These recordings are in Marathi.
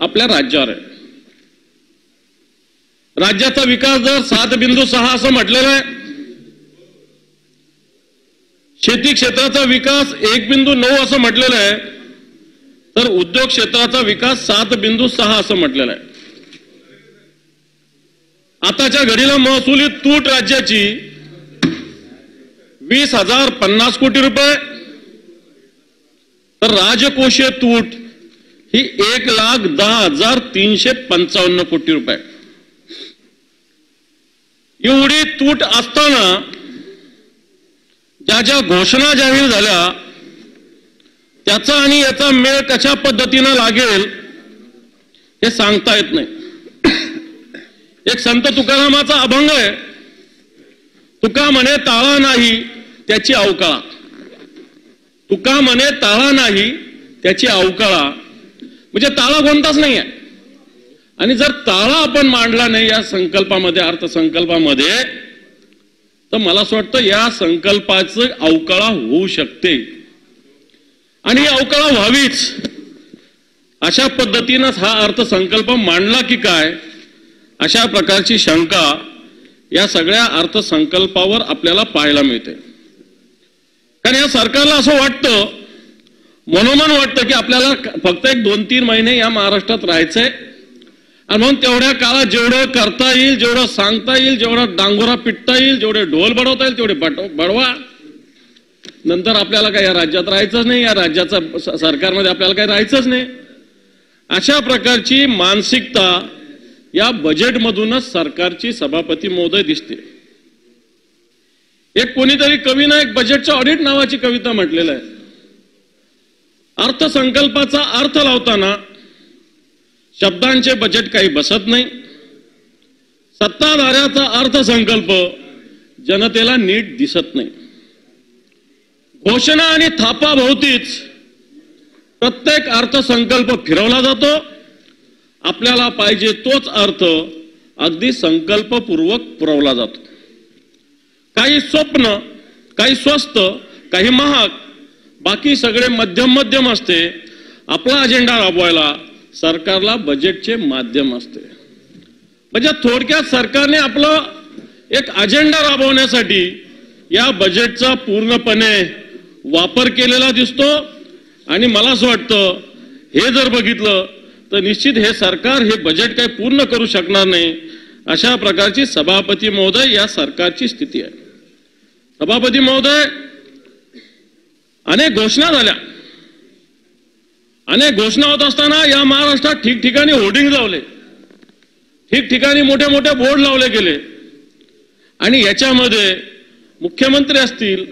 आपल्या राज्यावर आहे. राज्याचा विकास दर 7.6 असं म्हटलेलं आहे. शेती क्षेत्राचा विकास 1.9 असं म्हटलेलं आहे, तर उद्योग क्षेत्राचा विकास 7.6 असं म्हटलेलं आहे. आताच्या घडीला महसुली तूट राज्याची 20,050 कोटी रुपये, तर राजकोषीय तूट ही 1,10,355 कोटी रुपये. एवढी तूट असताना ज्या ज्या घोषणा जाहीर झाल्या त्याचा आणि याचा मेळ कशा पद्धतीने लागेल हे सांगता येत नाही. एक संत तुकारामाचा अभंग आहे, तुका म्हणे ताळा नाही त्याची अवकाळा. तुका म्हणे ताळा नाही त्याची अवकाळा, म्हणजे ताळा कोणताच नाही आहे. आणि जर ताळा आपण मांडला नाही या संकल्पामध्ये, अर्थसंकल्पामध्ये, तर मला असं वाटतं या संकल्पाचं अवकाळा होऊ शकते. आणि ही अवकाळा व्हावीच अशा पद्धतीनंच हा अर्थसंकल्प मांडला की काय, अशा प्रकारची शंका या सगळ्या अर्थसंकल्पावर आपल्याला पाहायला मिळते. कारण या सरकारला असं वाटतं, मनोमन वाटतं की आपल्याला फक्त 1-2-3 महिने या महाराष्ट्रात राहायचंय आणि म्हणून तेवढ्या काळात जेवढं करता येईल, जेवढं सांगता येईल, जेवढा डांगोरा पिटता येईल, जेवढे ढोल बडवता येईल तेवढे बडवा. नंतर आपल्याला काही या राज्यात राहायचंच नाही, या राज्याचा सरकारमध्ये आपल्याला काही राहायचंच नाही. अशा प्रकारची मानसिकता या बजेटमधूनच सरकारची सभापती महोदय दिसते. एक कोणीतरी कवीनं एक बजेटचं ऑडिट नावाची कविता म्हटलेलं आहे. अर्थसंकल्पाचा अर्थ लावताना शब्दांचे बजेट काही बसत नाही. सत्ताधाऱ्याचा अर्थसंकल्प जनतेला नीट दिसत नाही. घोषणा आणि थापाभोवतीच प्रत्येक अर्थसंकल्प फिरवला जातो. आपल्याला पाहिजे तोच अर्थ अगदी संकल्पपूर्वक पुरवला जातो. काही स्वप्न, काही स्वस्त, काही महाग, बाकी सगळे मध्यम असते. आपला अजेंडा राबवायला सरकारला बजेटचे माध्यम असते. म्हणजे थोडक्यात सरकारने आपलं एक अजेंडा राबवण्यासाठी या बजेटचा पूर्णपणे वापर केलेला दिसतो. आणि मला असं वाटतं हे जर बघितलं तर निश्चित हे सरकार हे बजेट काही पूर्ण करू शकणार नाही. अशा प्रकारची सभापती महोदय या सरकारची स्थिती आहे. सभापती महोदय, अनेक घोषणा झाल्या. अनेक घोषणा होत असताना या महाराष्ट्रात ठिकठिकाणी होर्डिंग लावले, ठिकठिकाणी मोठे मोठे बोर्ड लावले गेले. आणि याच्यामध्ये मुख्यमंत्री असतील,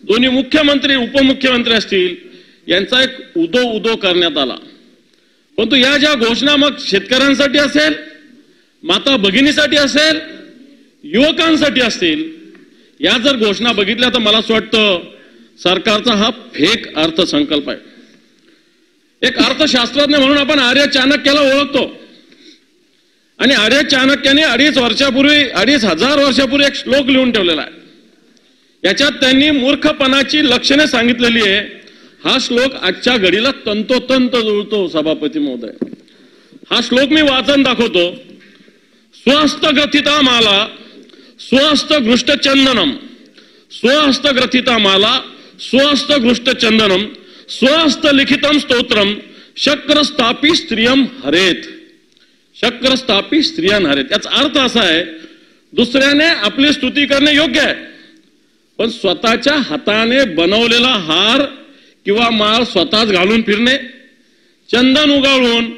दोन्ही मुख्यमंत्री, उपमुख्यमंत्री असतील, यांचा एक उदो करण्यात आला. परंतु या ज्या घोषणा मग शेतकऱ्यांसाठी असेल, माता भगिनीसाठी असेल, युवकांसाठी असतील, या जर घोषणा बघितल्या तर मला असं वाटतं सरकारचा हा फेक अर्थसंकल्प आहे. एक अर्थशास्त्रज्ञ म्हणून आपण आर्य चाणक्याला ओळखतो. आणि आर्य चाणक्याने 2,500 वर्षापूर्वी एक श्लोक लिहून ठेवलेला आहे. याच्यात त्यांनी मूर्खपणाची लक्षणे सांगितलेली आहे. हा श्लोक आजच्या घडीला तंतोतंत जुळतो. सभापती महोदय, हा श्लोक मी वाचन दाखवतो. स्वहस्त ग्रथिता माला स्वहस्त घृष्ट चंदनम, स्वहस्त ग्रथिता माला स्वहस्त घृष्ट चंदनम, स्वहस्त लिखितम स्तोत्रम शक्रस्थापी स्त्रियम हरेत. शक्रस्थापी स्त्रियान हरेत याचा अर्थ असा आहे, दुसऱ्याने आपली स्तुती करणे योग्य आहे, पण स्वतःच्या हाताने बनवलेला हार किंवा माळ स्वतःच घालून फिरणे, चंदन उगाळून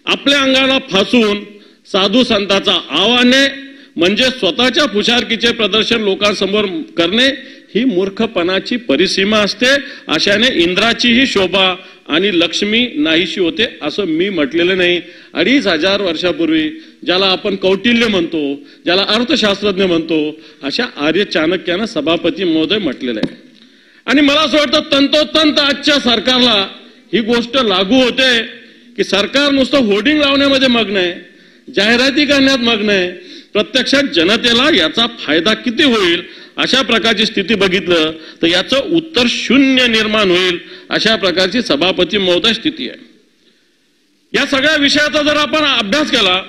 आपल्या अंगाला फासून साधू संतांचा आवाहने म्हणजे स्वतःच्या फुशारकीचे प्रदर्शन लोकांसमोर करणे ही मूर्खपणाची परिसीमा असते. अशाने इंद्राचीही शोभा आणि लक्ष्मी नाहीशी होते असं मी म्हटलेलं नाही. 2,500 वर्षापूर्वी ज्याला आपण कौटिल्य म्हणतो, ज्याला अर्थशास्त्रज्ञ म्हणतो, अशा आर्य चाणक्यानं सभापती महोदय म्हटलेलं आहे. आणि मला असं वाटतं तंतोतंत आजच्या सरकारला ही गोष्ट लागू होते की सरकार नुसतं होर्डिंग लावण्यामध्ये मग्न आहे, जाहिराती करण्यात मग्न आहे. प्रत्यक्षात जनतेला याचा फायदा किती होईल अशा प्रकारची स्थिती बघितलं तर याचं उत्तर शून्य निर्माण होईल. अशा प्रकारची सभापती महोदय स्थिती आहे. या सगळ्या विषयाचा जर आपण अभ्यास केला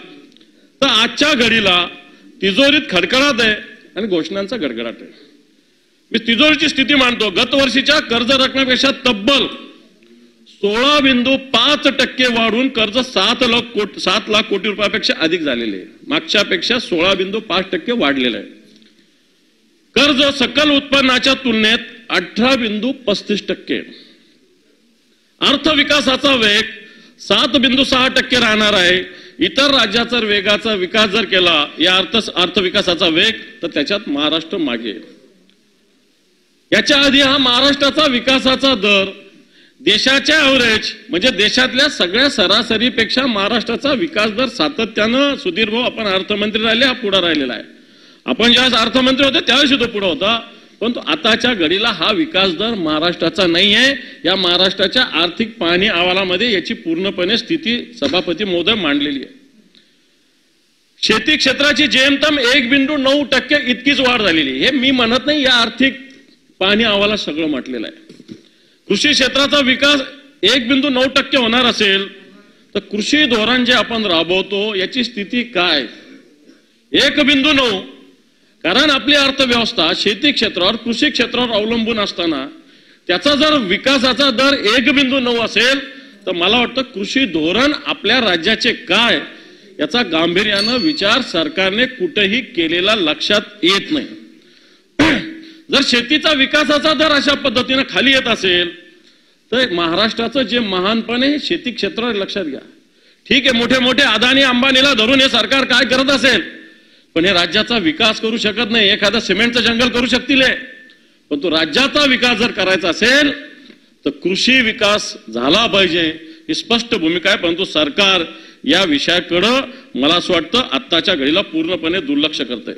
तर आजच्या घडीला तिजोरीत खडखडाट आहे आणि घोषणांचा गडगडाट आहे. मी तिजोरीची स्थिती मांडतो. गत वर्षीच्या कर्ज रकमेपेक्षा तब्बल 16.5% वाढून कर्ज 7 लाख कोटी रुपयापेक्षा अधिक झालेले आहे. मागच्यापेक्षा 16.5% वाढलेलं आहे. कर्ज सकल उत्पन्नाच्या तुलनेत 18.35%. अर्थविकासाचा वेग 7.6% राहणार आहे. इतर राज्याचा वेगाचा विकास जर केला या अर्थविकासाचा वेग तर त्याच्यात महाराष्ट्र मागे. याच्या आधी हा महाराष्ट्राचा विकासाचा दर देशाच्या ॲव्हरेज म्हणजे देशातल्या सगळ्या सरासरीपेक्षा महाराष्ट्राचा विकास दर सातत्यानं सुधीर भाऊ आपण अर्थमंत्री राहिले हा पुढे राहिलेला आहे. आपण ज्यावेळेस अर्थमंत्री होते त्यावेळेस तो पुढे होता. परंतु आताच्या घडीला हा विकास दर महाराष्ट्राचा नाही आहे. या महाराष्ट्राच्या आर्थिक पाहणी अहवालामध्ये याची पूर्णपणे स्थिती सभापती महोदय मांडलेली आहे. शेती क्षेत्राची जेमतेम 1.9% इतकीच वाढ झालेली. हे मी म्हणत नाही, या आर्थिक पाहणी अहवालात सगळं म्हटलेलं आहे. कृषी क्षेत्राचा विकास 1.9% होणार असेल तर कृषी धोरण जे आपण राबवतो याची स्थिती काय? 1.9. कारण आपली अर्थव्यवस्था शेती क्षेत्रावर कृषी क्षेत्रावर अवलंबून असताना त्याचा जर विकासाचा दर 1.9 असेल तर मला वाटतं कृषी धोरण आपल्या राज्याचे काय याचा गांभीर्यानं विचार सरकारने कुठेही केलेला लक्षात येत नाही. जर शेतीचा विकासाचा दर अशा पद्धतीने खाली येत असेल तर महाराष्ट्राचं जे महानपण आहे शेती क्षेत्रावर लक्षात घ्या. ठीक आहे, मोठे मोठे अदानी अंबानीला धरून हे सरकार काय करत असेल पण हे राज्याचा विकास करू शकत नाही. एखादं सिमेंटचं जंगल करू शकतील पण तो राज्याचा विकास जर करायचा असेल तर कृषी विकास झाला पाहिजे ही स्पष्ट भूमिका आहे. परंतु सरकार या विषयाकडे मला असं वाटतं आत्ताच्या घडीला पूर्णपणे दुर्लक्ष करतंय.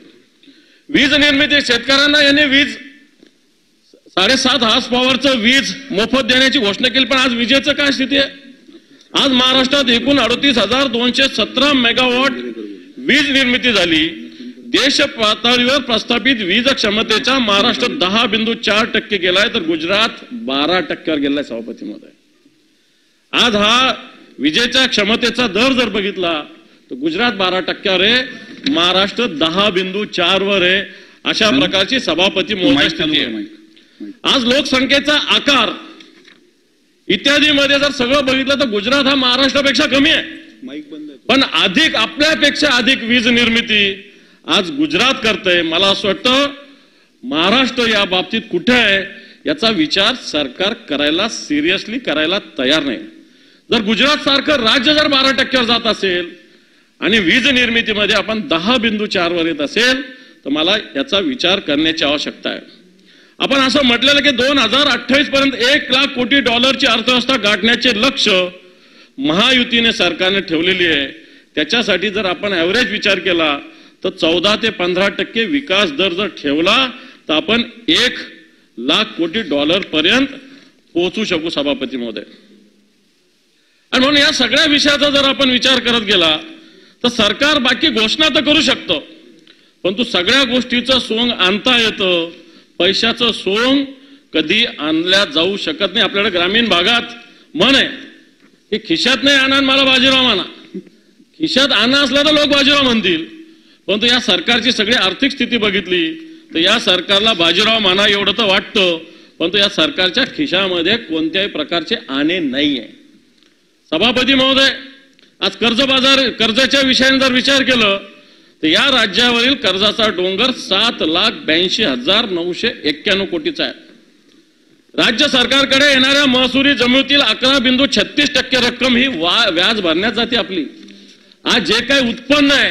वीज निर्मिती शेतकऱ्यांना यांनी वीज 7.5 हॉर्स पॉवरचं वीज मोफत देण्याची घोषणा केली. पण आज विजेचं काय स्थिती आहे? आज महाराष्ट्रात एकूण 38,217 मेगावॉट वीज निर्मिती झाली. देश पातळीवर प्रस्थापित वीज क्षमतेचा महाराष्ट्र 10.4% गेलाय तर गुजरात 12%वर गेलाय सभापती महोदय. आज हा विजेच्या क्षमतेचा दर जर बघितला तर गुजरात 12%वर आहे, महाराष्ट्र 10.4वर आहे. अशा प्रकारची सभापती महोदय स्थिती आहे. आज लोकसंख्येचा आकार इत्यादी मध्ये जर सगळं बघितलं तर गुजरात हा महाराष्ट्रापेक्षा कमी आहे. पण अधिक आपल्यापेक्षा अधिक वीज निर्मिती आज गुजरात करतंय. मला असं वाटतं महाराष्ट्र या बाबतीत कुठे आहे याचा विचार सरकार करायला सिरियसली करायला तयार नाही. जर गुजरात सारखं राज्य जर 12%वर जात असेल आणि वीज निर्मितीमध्ये आपण 10.4वर येत असेल तर मला याचा विचार करण्याची आवश्यकता आहे. आपण असं म्हटलेलं की 2028 पर्यंत $1 लाख कोटी अर्थव्यवस्था गाठण्याचे लक्ष्य महायुतीने सरकारने ठेवलेली आहे. त्याच्यासाठी जर आपण ॲव्हरेज विचार केला तर 14 ते 15% विकास दर जर ठेवला तर आपण $1 लाख कोटी पर्यंत पोहोचू शकू सभापती महोदय. आणि म्हणून या सगळ्या विषयाचा जर आपण विचार करत गेला तर सरकार बाकी घोषणा तर करू शकतो परंतु सगळ्या गोष्टीचं सोंग आणता येतं. पैशाचं सोंग कधी आणल्या जाऊ शकत नाही. आपल्याकडे ग्रामीण भागात म्हण आहे की खिशात नाही आणा मला बाजीराव म्हणा. खिशात आणा असला तर लोक बाजीराव म्हणतील. परंतु या सरकारची सगळी आर्थिक स्थिती बघितली तर या सरकारला बाजीराव म्हणा एवढं तर वाटतं परंतु या सरकारच्या खिशामध्ये कोणत्याही प्रकारचे आणे नाहीये. सभापती महोदय, आज कर्जाच्या विषयाने जर विचार केलं तर या राज्यावरील कर्जाचा डोंगर 7,82,991 कोटीचा आहे. राज्य सरकारकडे येणाऱ्या महसुली जमिनीतील 11.36% रक्कम ही व्याज भरण्यात जाते आपली. आज जे काही उत्पन्न आहे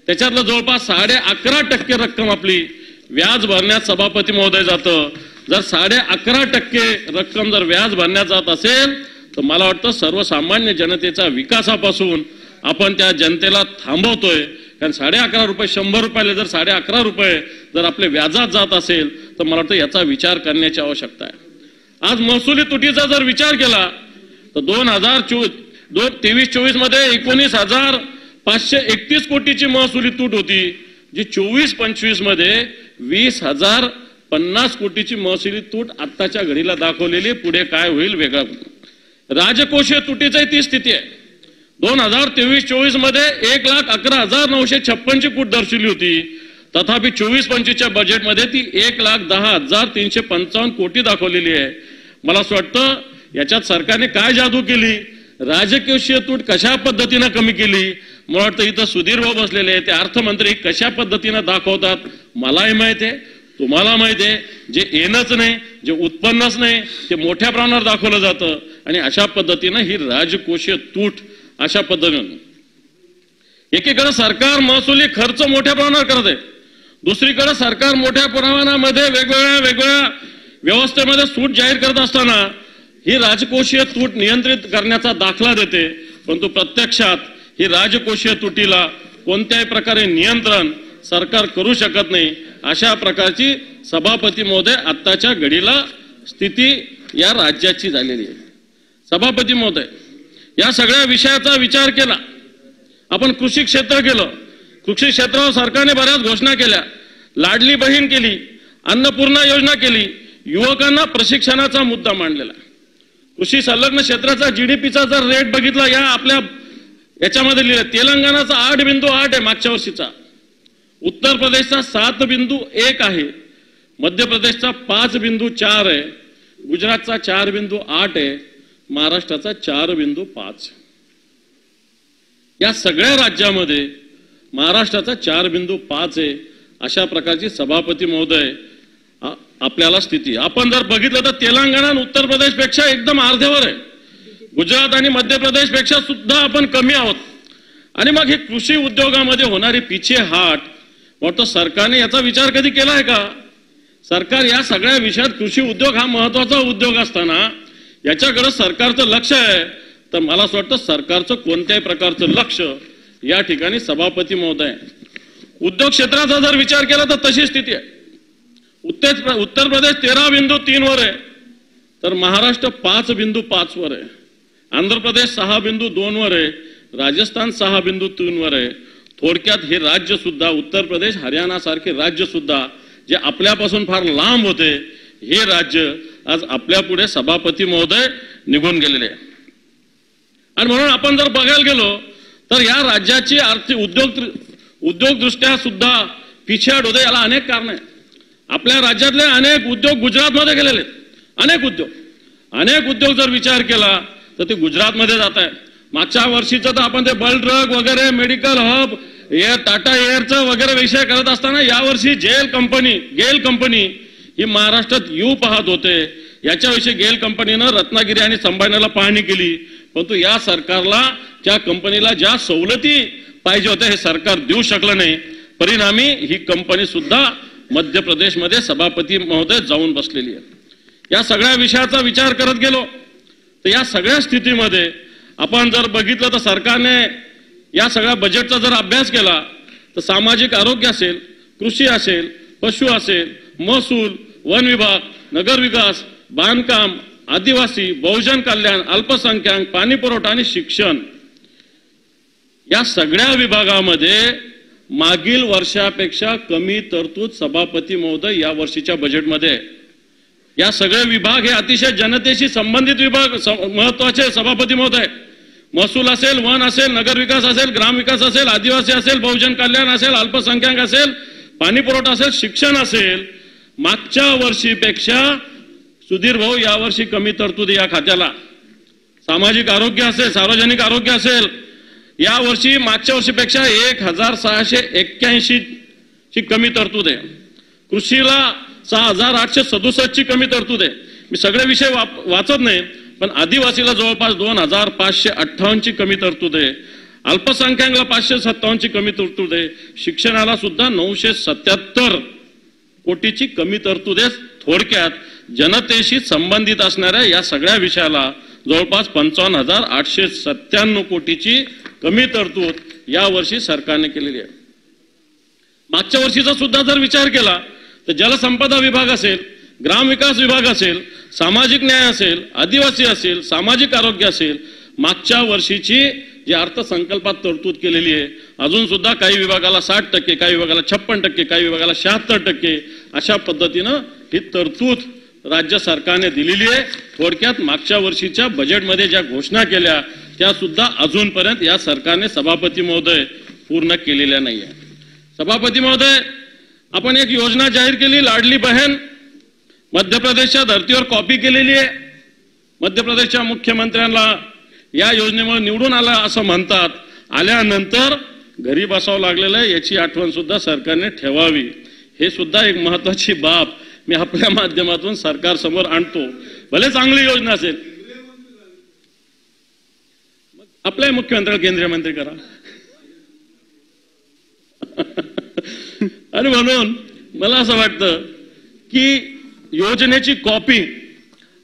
त्याच्यातलं जवळपास 11.5% रक्कम आपली व्याज भरण्यात सभापती महोदय जातं. जर 11.5% रक्कम जर व्याज भरण्यात जात असेल तर मला वाटतं सर्वसामान्य जनतेच्या विकासापासून आपण त्या जनतेला थांबवतोय. कारण 11.5 रुपये 100 रुपयाला जर 11.5 रुपये जर आपले व्याजात जात असेल तर मला वाटतं याचा विचार करण्याची आवश्यकता आहे. आज महसुली तुटीचा जर विचार केला तर 2023-24 मध्ये 19,531 कोटीची महसुली तूट होती जी 24-25 मध्ये 20,050 कोटीची महसुली तूट आत्ताच्या घडीला दाखवलेली. पुढे काय होईल वेगळा. राजकोषीय तुटीची ती स्थिती आहे. 2023-24 मध्ये 1,11,956 ची कूट दर्शवली होती. तथापि 24-25च्या बजेटमध्ये ती 1,10,355 कोटी दाखवलेली आहे. मला असं वाटतं याच्यात सरकारने काय जादू केली, राजकीय तूट कशा पद्धतीने कमी केली. मला वाटतं इथं सुधीर भाऊ बसलेले आहे, ते अर्थमंत्री कशा पद्धतीने दाखवतात मलाही माहिती आहे, तुम्हाला माहिती आहे. जे येणंच नाही, जे उत्पन्नच नाही, ते मोठ्या प्रमाणावर दाखवलं जातं आणि अशा पद्धतीनं ही राजकोषीय तूट अशा पद्धतीनं एकीकडे सरकार महसुली खर्च मोठ्या प्रमाणावर करत आहे, दुसरीकडे सरकार मोठ्या प्रमाणामध्ये वेगवेगळ्या व्यवस्थेमध्ये सूट जाहीर करत असताना ही राजकोषीय तूट नियंत्रित करण्याचा दाखला देते. परंतु प्रत्यक्षात ही राजकोषीय तुटीला कोणत्याही प्रकारे नियंत्रण सरकार करू शकत नाही. अशा प्रकारची सभापती महोदय आत्ताच्या घडीला स्थिती या राज्याची झालेली आहे. सभापती महोदय, या सगळ्या विषयाचा विचार केला, आपण कृषी क्षेत्र केलं, कृषी क्षेत्रावर सरकारने बऱ्याच घोषणा केल्या, लाडली बहीण केली, अन्नपूर्णा योजना केली, युवकांना प्रशिक्षणाचा मुद्दा मांडलेला. कृषी संलग्न क्षेत्राचा जीडीपीचा जर रेट बघितला, या आपल्या याच्यामध्ये लिहिलं, तेलंगणाचा 8.8 आहे मागच्या वर्षीचा, उत्तर प्रदेशचा 7.1 आहे, मध्य प्रदेशचा 5.4 आहे, गुजरातचा 4.8 आहे, महाराष्ट्राचा 4.5. या सगळ्या राज्यामध्ये महाराष्ट्राचा 4.5 आहे. अशा प्रकारची सभापती महोदय आपल्याला स्थिती. आपण जर बघितलं तर तेलंगणा आणि उत्तर प्रदेश पेक्षा एकदम अर्ध्यावर आहे, गुजरात आणि मध्य प्रदेश पेक्षा सुद्धा आपण कमी आहोत. आणि मग हे कृषी उद्योगामध्ये होणारी पिछेहाट, वाटतं सरकारने याचा विचार कधी केला आहे का? सरकार या सगळ्या विषयात, कृषी उद्योग हा महत्वाचा उद्योग असताना याच्याकडे सरकारचं लक्ष आहे, तर मला असं वाटतं सरकारचं कोणत्याही प्रकारचं लक्ष या ठिकाणी सभापती महोदय. उद्योग क्षेत्राचा जर विचार केला तर तशी स्थिती आहे. उत्तर प्रदेश 13.3 वर आहे, तर महाराष्ट्र 5.5 वर आहे, आंध्र प्रदेश 6.2 वर आहे, राजस्थान 6.3 वर आहे. थोडक्यात हे राज्य सुद्धा, उत्तर प्रदेश, हरियाणा सारखे राज्य सुद्धा जे आपल्यापासून फार लांब होते, हे राज्य आज आपल्या पुढे सभापती महोदय निघून गेलेले आहे. आणि म्हणून आपण जर बघायला गेलो तर या राज्याची आर्थिक उद्योगदृष्ट्या सुद्धा पिछेहाट होते. याला अनेक कारण आहे. आपल्या राज्यातले अनेक उद्योग गुजरातमध्ये गेलेले, अनेक उद्योग जर विचार केला तर ते गुजरातमध्ये जात आहे. मागच्या वर्षीचं तर आपण ते बल्क ड्रग वगैरे, मेडिकल हब, टाटा एअरचं वगैरे विषय करत असताना यावर्षी गेल कंपनी ही महाराष्ट्रात येऊ पाहत होते. याच्याविषयी गेल कंपनीनं रत्नागिरी आणि संभाजीनगरला पाहणी केली, परंतु या सरकारला त्या कंपनीला ज्या सवलती पाहिजे होत्या हे सरकार देऊ शकलं नाही. परिणामी ही कंपनी सुद्धा मध्य प्रदेशमध्ये सभापती महोदय जाऊन बसलेली आहे. या सगळ्या विषयाचा विचार करत गेलो तर या सगळ्या स्थितीमध्ये आपण जर बघितलं तर सरकारने या सगळ्या बजेटचा जर अभ्यास केला तर सामाजिक आरोग्य असेल, कृषी असेल, पशु असेल, महसूल, वन विभाग, नगर विकास, बांधकाम, आदिवासी, बहुजन कल्याण, अल्पसंख्याक, पाणी पुरवठा आणि शिक्षण, या सगळ्या विभागामध्ये मागील वर्षापेक्षा कमी तरतूद सभापती महोदय या वर्षीच्या बजेटमध्ये. या सगळे विभाग हे अतिशय जनतेशी संबंधित विभाग महत्वाचे सभापती महोदय. महसूल असेल, वन असेल, नगर विकास असेल, ग्राम विकास असेल, आदिवासी असेल, बहुजन कल्याण असेल, अल्पसंख्याक असेल, पाणी पुरवठा असेल, शिक्षण असेल, मागच्या वर्षीपेक्षा सुधीर भाऊ यावर्षी कमी तरतूद या खात्याला. सामाजिक आरोग्य असेल, सार्वजनिक आरोग्य असेल, या वर्षी मागच्या वर्षीपेक्षा 1,681 ची कमी तरतूद आहे. कृषीला 6,867 ची कमी तरतूद आहे. मी सगळे विषय वाचत नाही, पण आदिवासीला जवळपास 2,558 ची कमी तरतूद आहे. अल्पसंख्याकला 557 ची कमी तरतूद आहे. शिक्षणाला सुद्धा 977 कोटीची कमी तरतूद आहे. थोडक्यात जनतेशी संबंधित असणाऱ्या या सगळ्या विषयाला जवळपास 55,897 कोटीची कमी तरतूद या वर्षी सरकारने केलेली आहे. मागच्या वर्षीचा सुद्धा जर विचार केला तर जलसंपदा विभाग असेल, ग्रामविकास विभाग असेल, सामाजिक न्याय असेल, आदिवासी असेल, सामाजिक आरोग्य असेल, मागच्या वर्षीची जी अर्थसंकल्पात तरतूद केलेली आहे, अजून सुद्धा काही विभागाला 60%, काही विभागाला 56%, काही विभागाला 76%, अशा पद्धतीनं ही तरतूद राज्य सरकारने दिलेली आहे. थोडक्यात मागच्या वर्षीच्या बजेटमध्ये ज्या घोषणा केल्या त्या सुद्धा अजूनपर्यंत या सरकारने सभापती महोदय पूर्ण केलेल्या नाही आहे. सभापती महोदय, आपण एक योजना जाहीर केली, लाडली बहीण, मध्य प्रदेशच्या धर्तीवर कॉपी केलेली आहे. मध्य प्रदेशच्या मुख्यमंत्र्यांना या योजनेमुळे निवडून आला असं म्हणतात, आल्यानंतर घरी बसावं लागलेलं आहे, याची आठवण सुद्धा सरकारने ठेवावी. हे सुद्धा एक महत्वाची बाब मी आपल्या माध्यमातून सरकार समोर आणतो. भले चांगली योजना असेल, आपल्या मुख्यमंत्र्याला केंद्रीय मंत्री करा. आणि म्हणून मला असं वाटतं की योजनेची कॉपी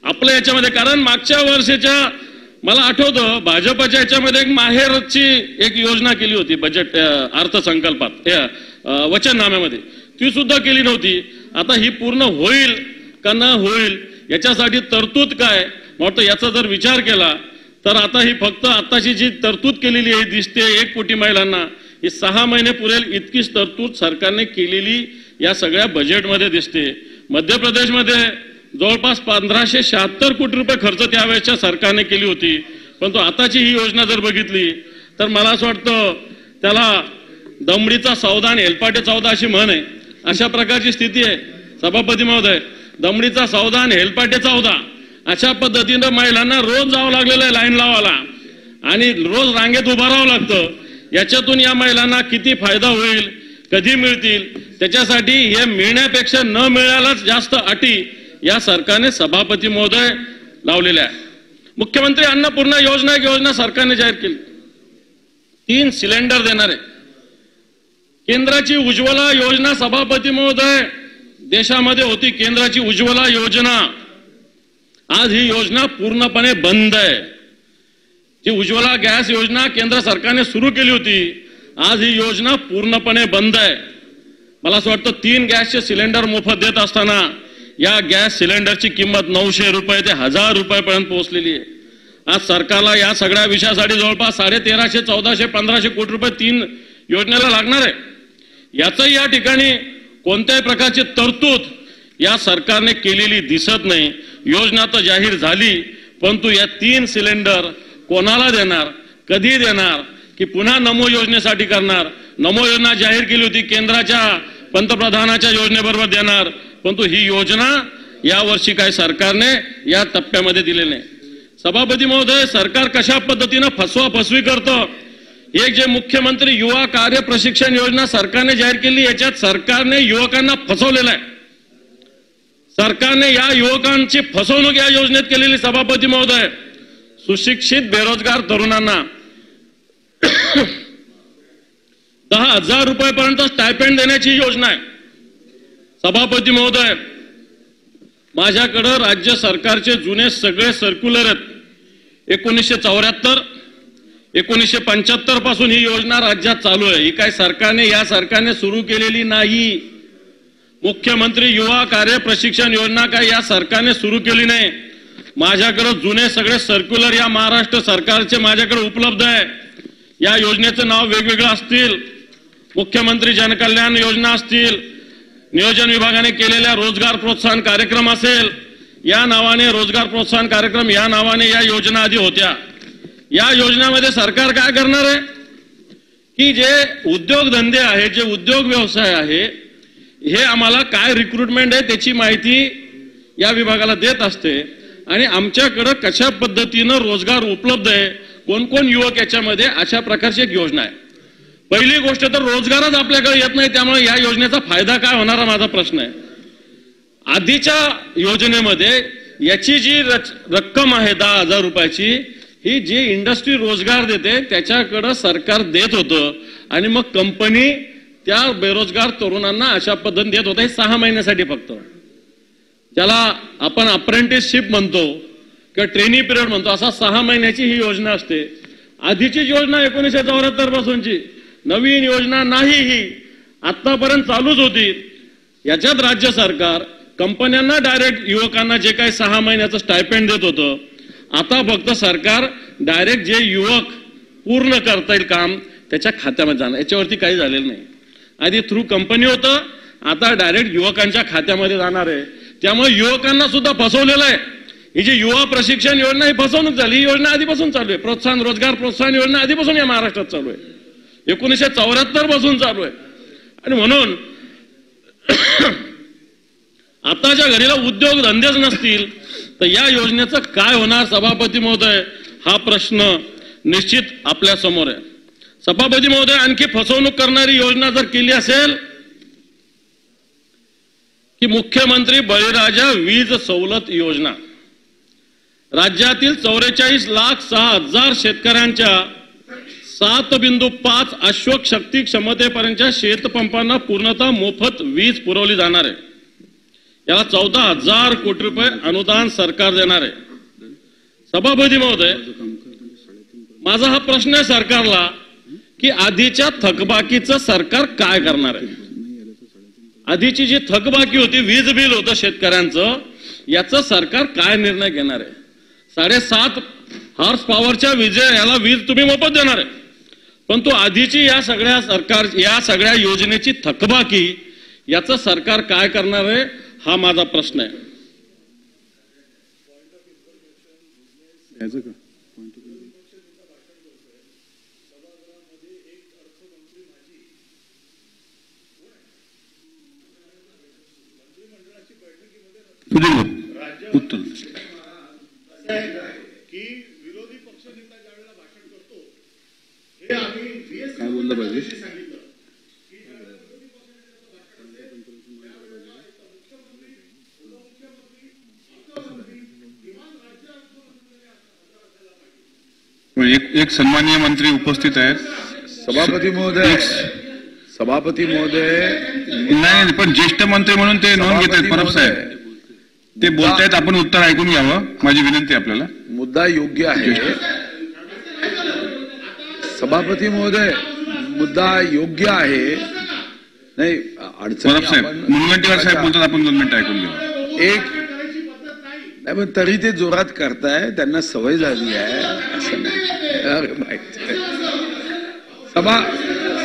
आपल्या याच्यामध्ये, कारण मागच्या वर्षाच्या मला आठवतं भाजपच्या याच्यामध्ये एक माहेरची एक योजना केली होती बजेट अर्थसंकल्पात वचननाम्यामध्ये, ती सुद्धा केली नव्हती. आता ही पूर्ण होईल का न होईल याच्यासाठी तरतूद काय, वाटतं याचा जर विचार केला तर आता ही फक्त आताची जी तरतूद केलेली आहे दिसते 1 कोटी महिलांना, ही 6 महिने पुरेल इतकीच तरतूद सरकारने केलेली या सगळ्या बजेटमध्ये दिसते. मध्य प्रदेशमध्ये जवळपास 1576 कोटी रुपये खर्च त्यावेळेच्या सरकारने केली होती. परंतु आताची ही योजना जर बघितली तर मला असं वाटतं त्याला दमडीचा सौदा आणि हेलपाटे चौदा अशी म्हण आहे, अशा प्रकारची स्थिती आहे. सभापती महोदय, दमडीचा सौदा आणि हेलपाटे चौदा अशा पद्धतीनं महिलांना रोज जावं लागलेलं आहे लाईन लावायला आणि रोज रांगेत उभं राहावं लागतं. याच्यातून या महिलांना किती फायदा होईल, कधी मिळतील, त्याच्यासाठी हे मिळण्यापेक्षा न मिळायलाच जास्त अटी या सरकारने सभापती महोदय लावलेल्या आहे. मुख्यमंत्री अन्नपूर्णा योजना एक योजना सरकारने जाहीर केली, 3 सिलेंडर देणार आहे. केंद्राची उज्ज्वला योजना सभापती महोदय देशामध्ये होती, केंद्राची उज्ज्वला योजना. आज ही योजना पूर्णपणे बंद आहे. जी उज्ज्वला गॅस योजना केंद्र सरकारने सुरू केली होती, आज ही योजना पूर्णपणे बंद आहे. मला असं वाटतं 3 गॅसचे सिलेंडर मोफत देत असताना या गॅस सिलेंडरची किंमत 900 रुपये ते 1000 रुपयापर्यंत पोहोचलेली आहे. आज सरकारला या सगळ्या विषयासाठी जवळपास 1350, 1400, 1500 कोटी रुपये 3 योजनेला लागणार आहे. याचंही या ठिकाणी कोणत्याही प्रकारची तरतूद या सरकारने केलेली दिसत नाही. योजना तर जाहीर झाली, परंतु या 3 सिलेंडर कोणाला देणार, कधी देणार, की पुन्हा नमो योजनेसाठी करणार. नमो योजना जाहीर केली होती, केंद्राच्या पंतप्रधानाच्या योजनेबरोबर देणार, परंतु ही योजना यावर्षी काय सरकारने या टप्प्यामध्ये दिलेली नाही. सभापती महोदय, सरकार कशा पद्धतीनं फसवाफसवी करतं. एक जे मुख्यमंत्री युवा कार्य प्रशिक्षण योजना सरकारने जाहीर केली, याच्यात सरकारने युवकांना फसवलेलं आहे. सरकारने या युवकांची फसवणूक या योजनेत केलेली. सभापती महोदय, सुशिक्षित बेरोजगार तरुणांना 10,000 रुपयापर्यंत स्टायपेंड देण्याची योजना आहे. सभापती महोदय, माझ्याकडे राज्य सरकारचे जुने सगळे सर्क्युलर आहेत. 1974, 1975 पासून ही योजना राज्यात चालू आहे. ही काय सरकारने सुरू केलेली नाही. मुख्यमंत्री युवा कार्य प्रशिक्षण योजना काय या सरकारने सुरू केली नाही. माझ्याकडे जुने सगळे सर्क्युलर या महाराष्ट्र सरकारचे माझ्याकडे उपलब्ध आहे. या योजनेचं नाव वेगवेगळं असतील, मुख्यमंत्री जनकल्याण योजना असतील, नियोजन विभागाने केलेल्या रोजगार प्रोत्साहन कार्यक्रम असेल, या नावाने रोजगार प्रोत्साहन कार्यक्रम या नावाने या योजना आधी होत्या. या योजनेमध्ये सरकार काय करणार आहे की जे उद्योगधंदे आहे, जे उद्योग व्यवसाय आहे, हे आम्हाला काय रिक्रुटमेंट आहे त्याची माहिती या विभागाला देत असते आणि आमच्याकडे कशा पद्धतीनं रोजगार उपलब्ध आहे, कोण कोण युवक याच्यामध्ये, अशा प्रकारची एक योजना आहे. पहिली गोष्ट तर रोजगारच आपल्याकडे येत नाही, त्यामुळे या योजनेचा फायदा काय होणार हा माझा प्रश्न आहे. आधीच्या योजनेमध्ये याची जी रक्कम आहे 10,000 रुपयाची, ही जी इंडस्ट्री रोजगार देते त्याच्याकडे सरकार देत होतं आणि मग कंपनी त्या बेरोजगार तरुणांना अशा पद्धतीने देत होतं. हे 6 महिन्यासाठी फक्त, ज्याला आपण अप्रेंटिसशिप म्हणतो किंवा ट्रेनिंग पिरियड म्हणतो, असा 6 महिन्याची ही योजना असते. आधीची योजना 1974 पासूनची, नवीन योजना नाही, ही आतापर्यंत चालूच होती. याच्यात राज्य सरकार कंपन्यांना डायरेक्ट युवकांना जे काही 6 महिन्याचं स्टायपेंड देत होतं, आता फक्त सरकार डायरेक्ट जे युवक पूर्ण करता येईल काम त्याच्या खात्यामध्ये जाणार. याच्यावरती काही झालेलं नाही. आधी थ्रू कंपनी होतं, आता डायरेक्ट युवकांच्या खात्यामध्ये जाणार आहे. त्यामुळे युवकांना सुद्धा फसवलेलं आहे. ही जी युवा प्रशिक्षण योजना ही फसवणूक झाली. ही योजना आधीपासून चालू आहे. प्रोत्साहन रोजगार प्रोत्साहन योजना आधीपासून या महाराष्ट्रात चालू आहे. 1974 पासून चालू आहे. आणि म्हणून आताच्या घडीला उद्योग धंदेच नसतील तर या योजनेचं काय होणार सभापती महोदय, हा प्रश्न निश्चित आपल्या समोर आहे. सभापती महोदय, आणखी फसवणूक करणारी योजना जर केली असेल की मुख्यमंत्री बळीराजा वीज सवलत योजना, राज्यातील 44,06,000 शेतकऱ्यांच्या 7.5 अश्वक शक्ती क्षमतेपर्यंतच्या शेतपंपांना पूर्णतः मोफत वीज पुरवली जाणार आहे. याला 14,000 कोटी रुपये अनुदान सरकार देणार आहे. सभापती महोदय, माझा हा प्रश्न आहे सरकारला की आधीच्या थकबाकीचं सरकार काय करणार आहे. आधीची जी थकबाकी होती, वीज बिल होतं शेतकऱ्यांचं, याचं सरकार काय निर्णय घेणार आहे. 7.5 हॉर्स पॉवरच्या याला वीज तुम्ही मोफत देणार आहे, परंतु आधीची या सगळ्या योजनेची थकबाकी याचं सरकार काय करणार आहे, हा माझा प्रश्न आहे. उत्तर की विरोधी पक्षनेता ज्यावेळेला भाषण करतो हे आम्ही काय बोललं पाहिजे. एक सन्माननीय मंत्री उपस्थित आहेत. सभापती महोदय नाही, पण ज्येष्ठ मंत्री म्हणून ते नोंद घेत आहेत. परब साहेब ते बोलतायत, आपण उत्तर ऐकून घ्यावं, माझी विनंती आपल्याला. मुद्दा योग्य आहे. सभापती महोदय, मुद्दा योग्य आहे. नाही अडचण. परब साहेब, मुनगंटीवार साहेब बोलतात, आपण 2 मिनिटं ऐकून घ्यावं. नाही पण तरी ते जोरात करताय, त्यांना सवय झाली आहे असं नाही. अरे माहिती.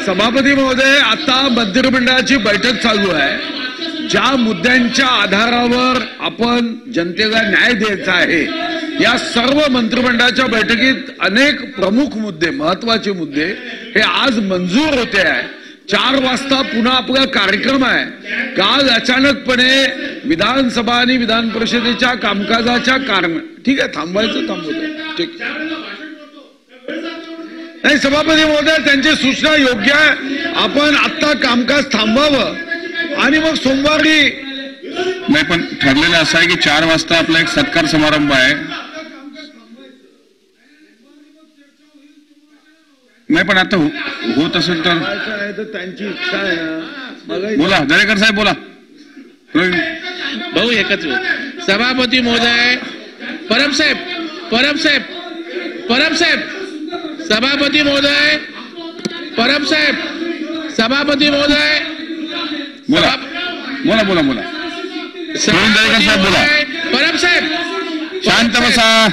सभापती महोदय, आता मंत्रिमंडळाची बैठक चालू आहे. ज्या मुद्द्यांच्या आधारावर आपण जनतेला न्याय द्यायचा आहे, या सर्व मंत्रिमंडळाच्या बैठकीत अनेक प्रमुख मुद्दे, महत्वाचे मुद्दे हे आज मंजूर होते आहे. 4 वाजता पुन्हा आपला कार्यक्रम आहे. काल अचानकपणे विधानसभा आणि विधान परिषदेच्या कामकाजाच्या कारण ठीक आहे, थांबवायचं थांबवतो. ठीक नाही सभापती महोदय, त्यांची सूचना योग्य आहे. आपण आत्ता कामकाज थांबवावं आणि मग सोमवारी. नाही, पण ठरलेलं असं आहे की 4 वाजता आपला एक सत्कार समारंभ आहे. नाही, पण आता होत असेल तर त्यांची इच्छा आहे. बोला, दरेकर साहेब बोला. भाऊ एकच सभापती महोदय, परब साहेब सभापती महोदय, परब साहेब, सभापती महोदय, बोला बोला बोला बोला. दरेकर साहेब बोला. परब साहेब शांत बसा.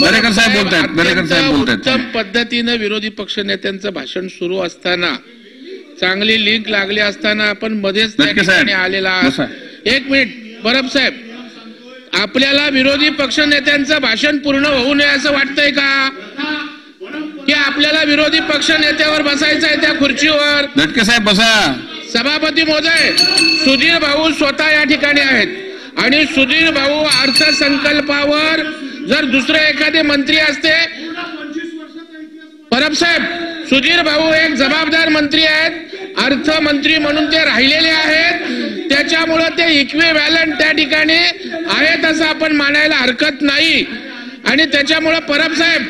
दरेकर साहेब बोलतायत. दरेकर साहेब बोलतायत. उत्तम पद्धतीनं विरोधी पक्षनेत्यांचं भाषण सुरू असताना, चांगली लिंक लागली असताना आपण मध्येच त्या ठिकाणी आलेला. 1 मिनिट. परब साहेब, आपल्याला विरोधी पक्षनेत्यांचं भाषण पूर्ण होऊ नये असं वाटतंय का, की आपल्याला विरोधी पक्षनेत्यावर बसायचं आहे त्या खुर्चीवर? दटके साहेब बसा. सभापती महोदय, सुधीर भाऊ स्वतः या ठिकाणी आहेत आणि सुधीर भाऊ अर्थसंकल्पावर जर दुसरे एखादे मंत्री असते. परब साहेब, सुधीर भाऊ एक जबाबदार मंत्री आहेत, अर्थमंत्री म्हणून ते राहिलेले आहेत, त्याच्यामुळे ते इक्विव्हॅलंट त्या ठिकाणी आहेत असं आपण मानायला हरकत नाही. आणि त्याच्यामुळे परब साहेब,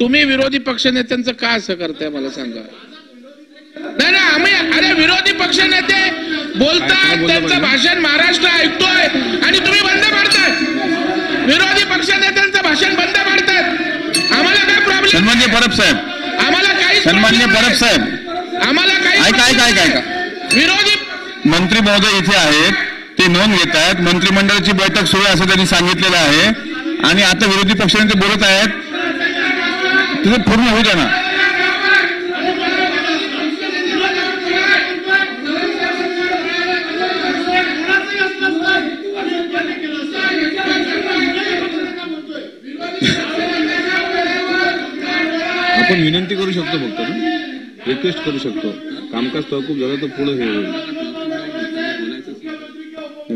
तुम्ही विरोधी पक्षनेत्यांचं का असं करताय मला सांगा. नाही ना, आम्ही अरे विरोधी पक्षनेते बोलतात, त्यांचं भाषण महाराष्ट्र ऐकतोय आणि तुम्ही बंद पाडताय. विरोधी पक्षनेत्यांचं भाषण बंद पाडतात. आम्हाला काय प्रॉब्लेम? सन्माननीय परब साहेब, आम्हाला काही सन्माननीय परब साहेब, आम्हाला काही ऐका. विरोधी मंत्री महोदय इथे आहेत, ते नोंद घेत आहेत. मंत्रिमंडळाची बैठक सुरू आहे असं त्यांनी सांगितलेलं आहे आणि आता विरोधी पक्षाने ते बोलत आहेत. तिथे पूर्ण होऊ द्या ना. शकतो, फक्त रिक्वेस्ट करू शकतो. कामकाज तहकूब झालं तर पुढे हे होईल.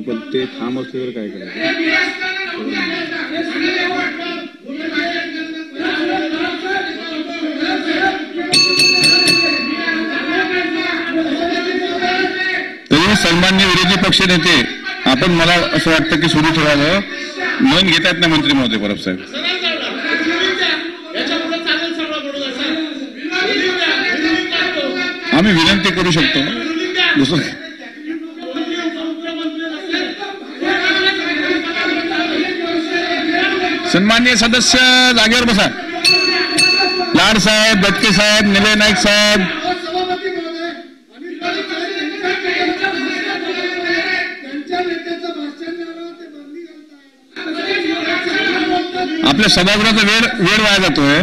पण ते ठाम असल्यावर काय करायचं? तरी सन्माननीय विरोधी पक्षनेते, आपण मला असं वाटतं की सुरू ठेवावं. नोंद घेतात ना मंत्री महोदय परब साहेब. आम्ही विनंती करू शकतो. दुसरं सन्माननीय सदस्य जागेवर बसा. लाड साहेब, दत्के साहेब, निलय नाईक साहेब, आपल्या सभागृहाचा वेळ वाया जातोय.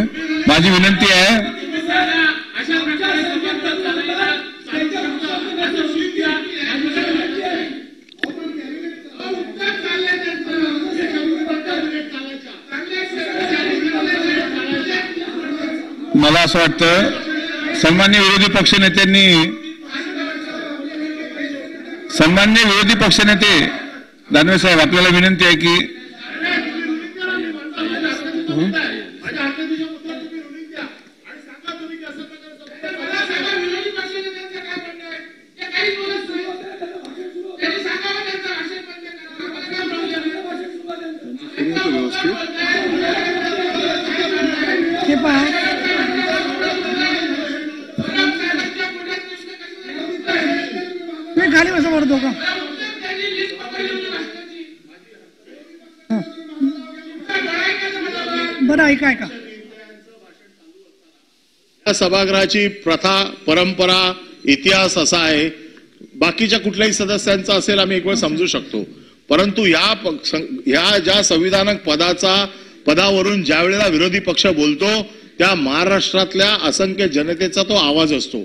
माझी विनंती आहे, मला असं वाटतं सन्माननीय विरोधी पक्षनेते दानवे साहेब, आपल्याला विनंती आहे की खाली बसा पडतो का? बरं ऐका ऐका. या सभागृहाची प्रथा, परंपरा, इतिहास असा आहे. बाकीच्या कुठल्याही सदस्यांचा असेल आम्ही एक वेळ समजू शकतो, परंतु ह्या ज्या संविधानिक पदावरून ज्या वेळेला विरोधी पक्ष बोलतो त्या महाराष्ट्रातल्या असंख्य जनतेचा तो आवाज असतो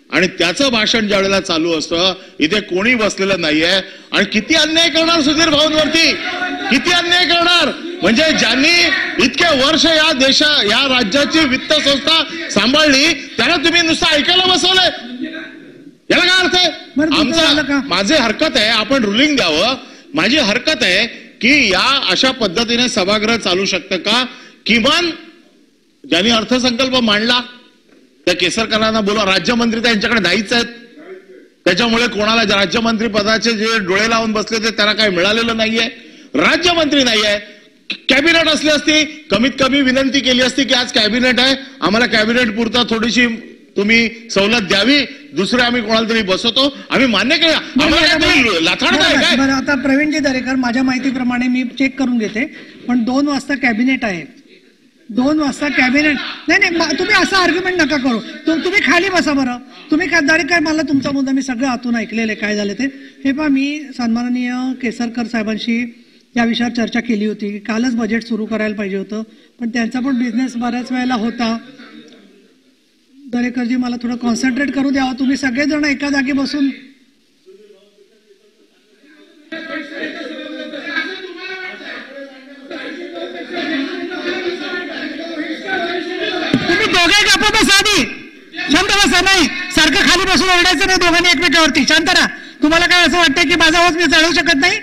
आणि त्याचं भाषण ज्या वेळेला चालू असतं इथे कोणी बसलेलं नाहीये. आणि किती अन्याय करणार सुधीर भाऊंवरती, किती अन्याय करणार. म्हणजे ज्यांनी इतके वर्ष या राज्याची वित्त संस्था सांभाळली त्यांना तुम्ही नुसतं ऐकायला बसवलंय. याला काय अर्थ आहे? माझी हरकत आहे, आपण रुलिंग द्यावं. माझी हरकत आहे की या अशा पद्धतीने सभागृह चालू शकतं का? किमान ज्यांनी अर्थसंकल्प मांडला त्या केसरकरांना बोलवा. राज्यमंत्री त्यांच्याकडे नाहीच आहेत, त्याच्यामुळे कोणाला राज्यमंत्री पदाचे जे डोळे लावून बसले ते त्यांना काही मिळालेलं नाहीये. राज्यमंत्री नाहीये. कॅबिनेट असली असती, कमीत कमी विनंती केली असती की आज कॅबिनेट आहे, आम्हाला कॅबिनेट पुरता थोडीशी तुम्ही सवलत द्यावी, दुसरे आम्ही कोणाला तरी बसवतो. आम्ही मान्य केलं. बरं, आता प्रवीणजी दरेकर, माझ्या माहितीप्रमाणे मी चेक करून घेते, पण 2 वाजता कॅबिनेट आहे. 2 वाजता कॅबिनेट नाही, तुम्ही असं आर्ग्युमेंट नका करू. तुम्ही खाली बसा बरं. तुम्ही दरेकर, मला तुमचा मुद्दा मी सगळं आतून ऐकलेलं आहे काय झालं ते. हे पहा, मी सन्माननीय केसरकर साहेबांशी या विषयावर चर्चा केली होती. कालच बजेट सुरू करायला पाहिजे होतं, पण त्यांचा पण बिझनेस बऱ्याच वेळेला होता. दरेकरजी, मला थोडं कॉन्सन्ट्रेट करू द्यावं. तुम्ही सगळेजण एका जागी बसून तुम्ही दोघे गप्प बसा आधी, शांत बसा. नाही सारखं खाली बसून ओरडायचं नाही दोघांनी एकमेकावरती. शांत राहा. तुम्हाला काय असं वाटतंय की माझा आवाज मी चढवू शकत नाही?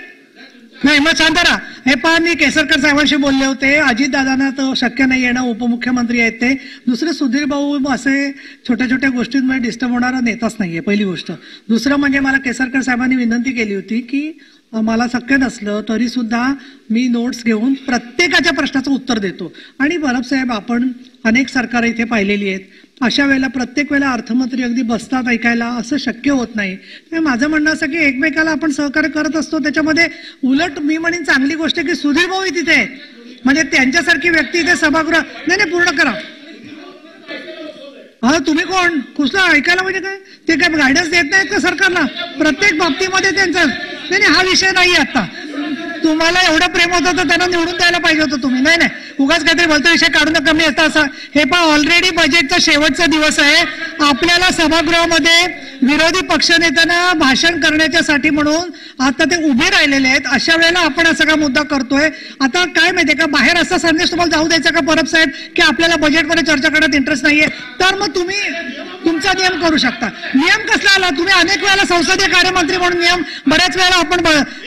नाही, मग शांत राहा. हे पहा, मी केसरकर साहेबांशी बोलले होते. अजितदादांना तर शक्य नाही येणं, उपमुख्यमंत्री आहेत ते. दुसरे, सुधीर भाऊ असे छोट्या छोट्या गोष्टींमध्ये डिस्टर्ब होणारा नेताच नाहीये, पहिली गोष्ट. दुसरं म्हणजे मला केसरकर साहेबांनी विनंती केली होती की मला शक्य नसलं तरी सुद्धा मी नोट्स घेऊन प्रत्येकाच्या प्रश्नाचं उत्तर देतो. आणि परब साहेब, आपण अनेक सरकार इथे पाहिलेली आहेत. अशा वेळेला प्रत्येक वेळेला अर्थमंत्री अगदी बसतात ऐकायला, असं शक्य होत नाही. माझं म्हणणं असं की एकमेकाला आपण सहकार्य करत असतो. त्याच्यामध्ये उलट मी म्हणेन चांगली गोष्ट की सुधीर भाऊ तिथे, म्हणजे त्यांच्यासारखी व्यक्ती इथे सभागृह. नाही, पूर्ण करा. हा, तुम्ही कोण? कुठलं ऐकायला म्हणजे काय? ते काय गायडन्स देत नाहीत का सरकारला प्रत्येक बाबतीमध्ये? त्यांचं नाही, हा विषय नाही. आता तुम्हाला एवढं प्रेम होतं तर त्यांना निवडून द्यायला पाहिजे होतं तुम्ही. नाही, उगाच काहीतरी बोलतो, विषय काढून कमी असता असं. हे पहा, ऑलरेडी बजेटचा शेवटचा दिवस आहे. आपल्याला सभागृहामध्ये विरोधी पक्षनेत्यांना भाषण करण्याच्यासाठी म्हणून आता ते उभे राहिलेले आहेत. अशा वेळेला आपण हा सगळा मुद्दा करतोय. आता काय माहितीये का, बाहेर असा संदेश तुम्हाला जाऊ द्यायचा का परब साहेब की आपल्याला बजेटमध्ये चर्चा करण्यात इंटरेस्ट नाहीये, तर मग तुम्ही तुमचा नियम करू शकता. नियम कसला आला, तुम्ही अनेक वेळेला संसदीय कार्यमंत्री म्हणून नियम बऱ्याच वेळेला आपण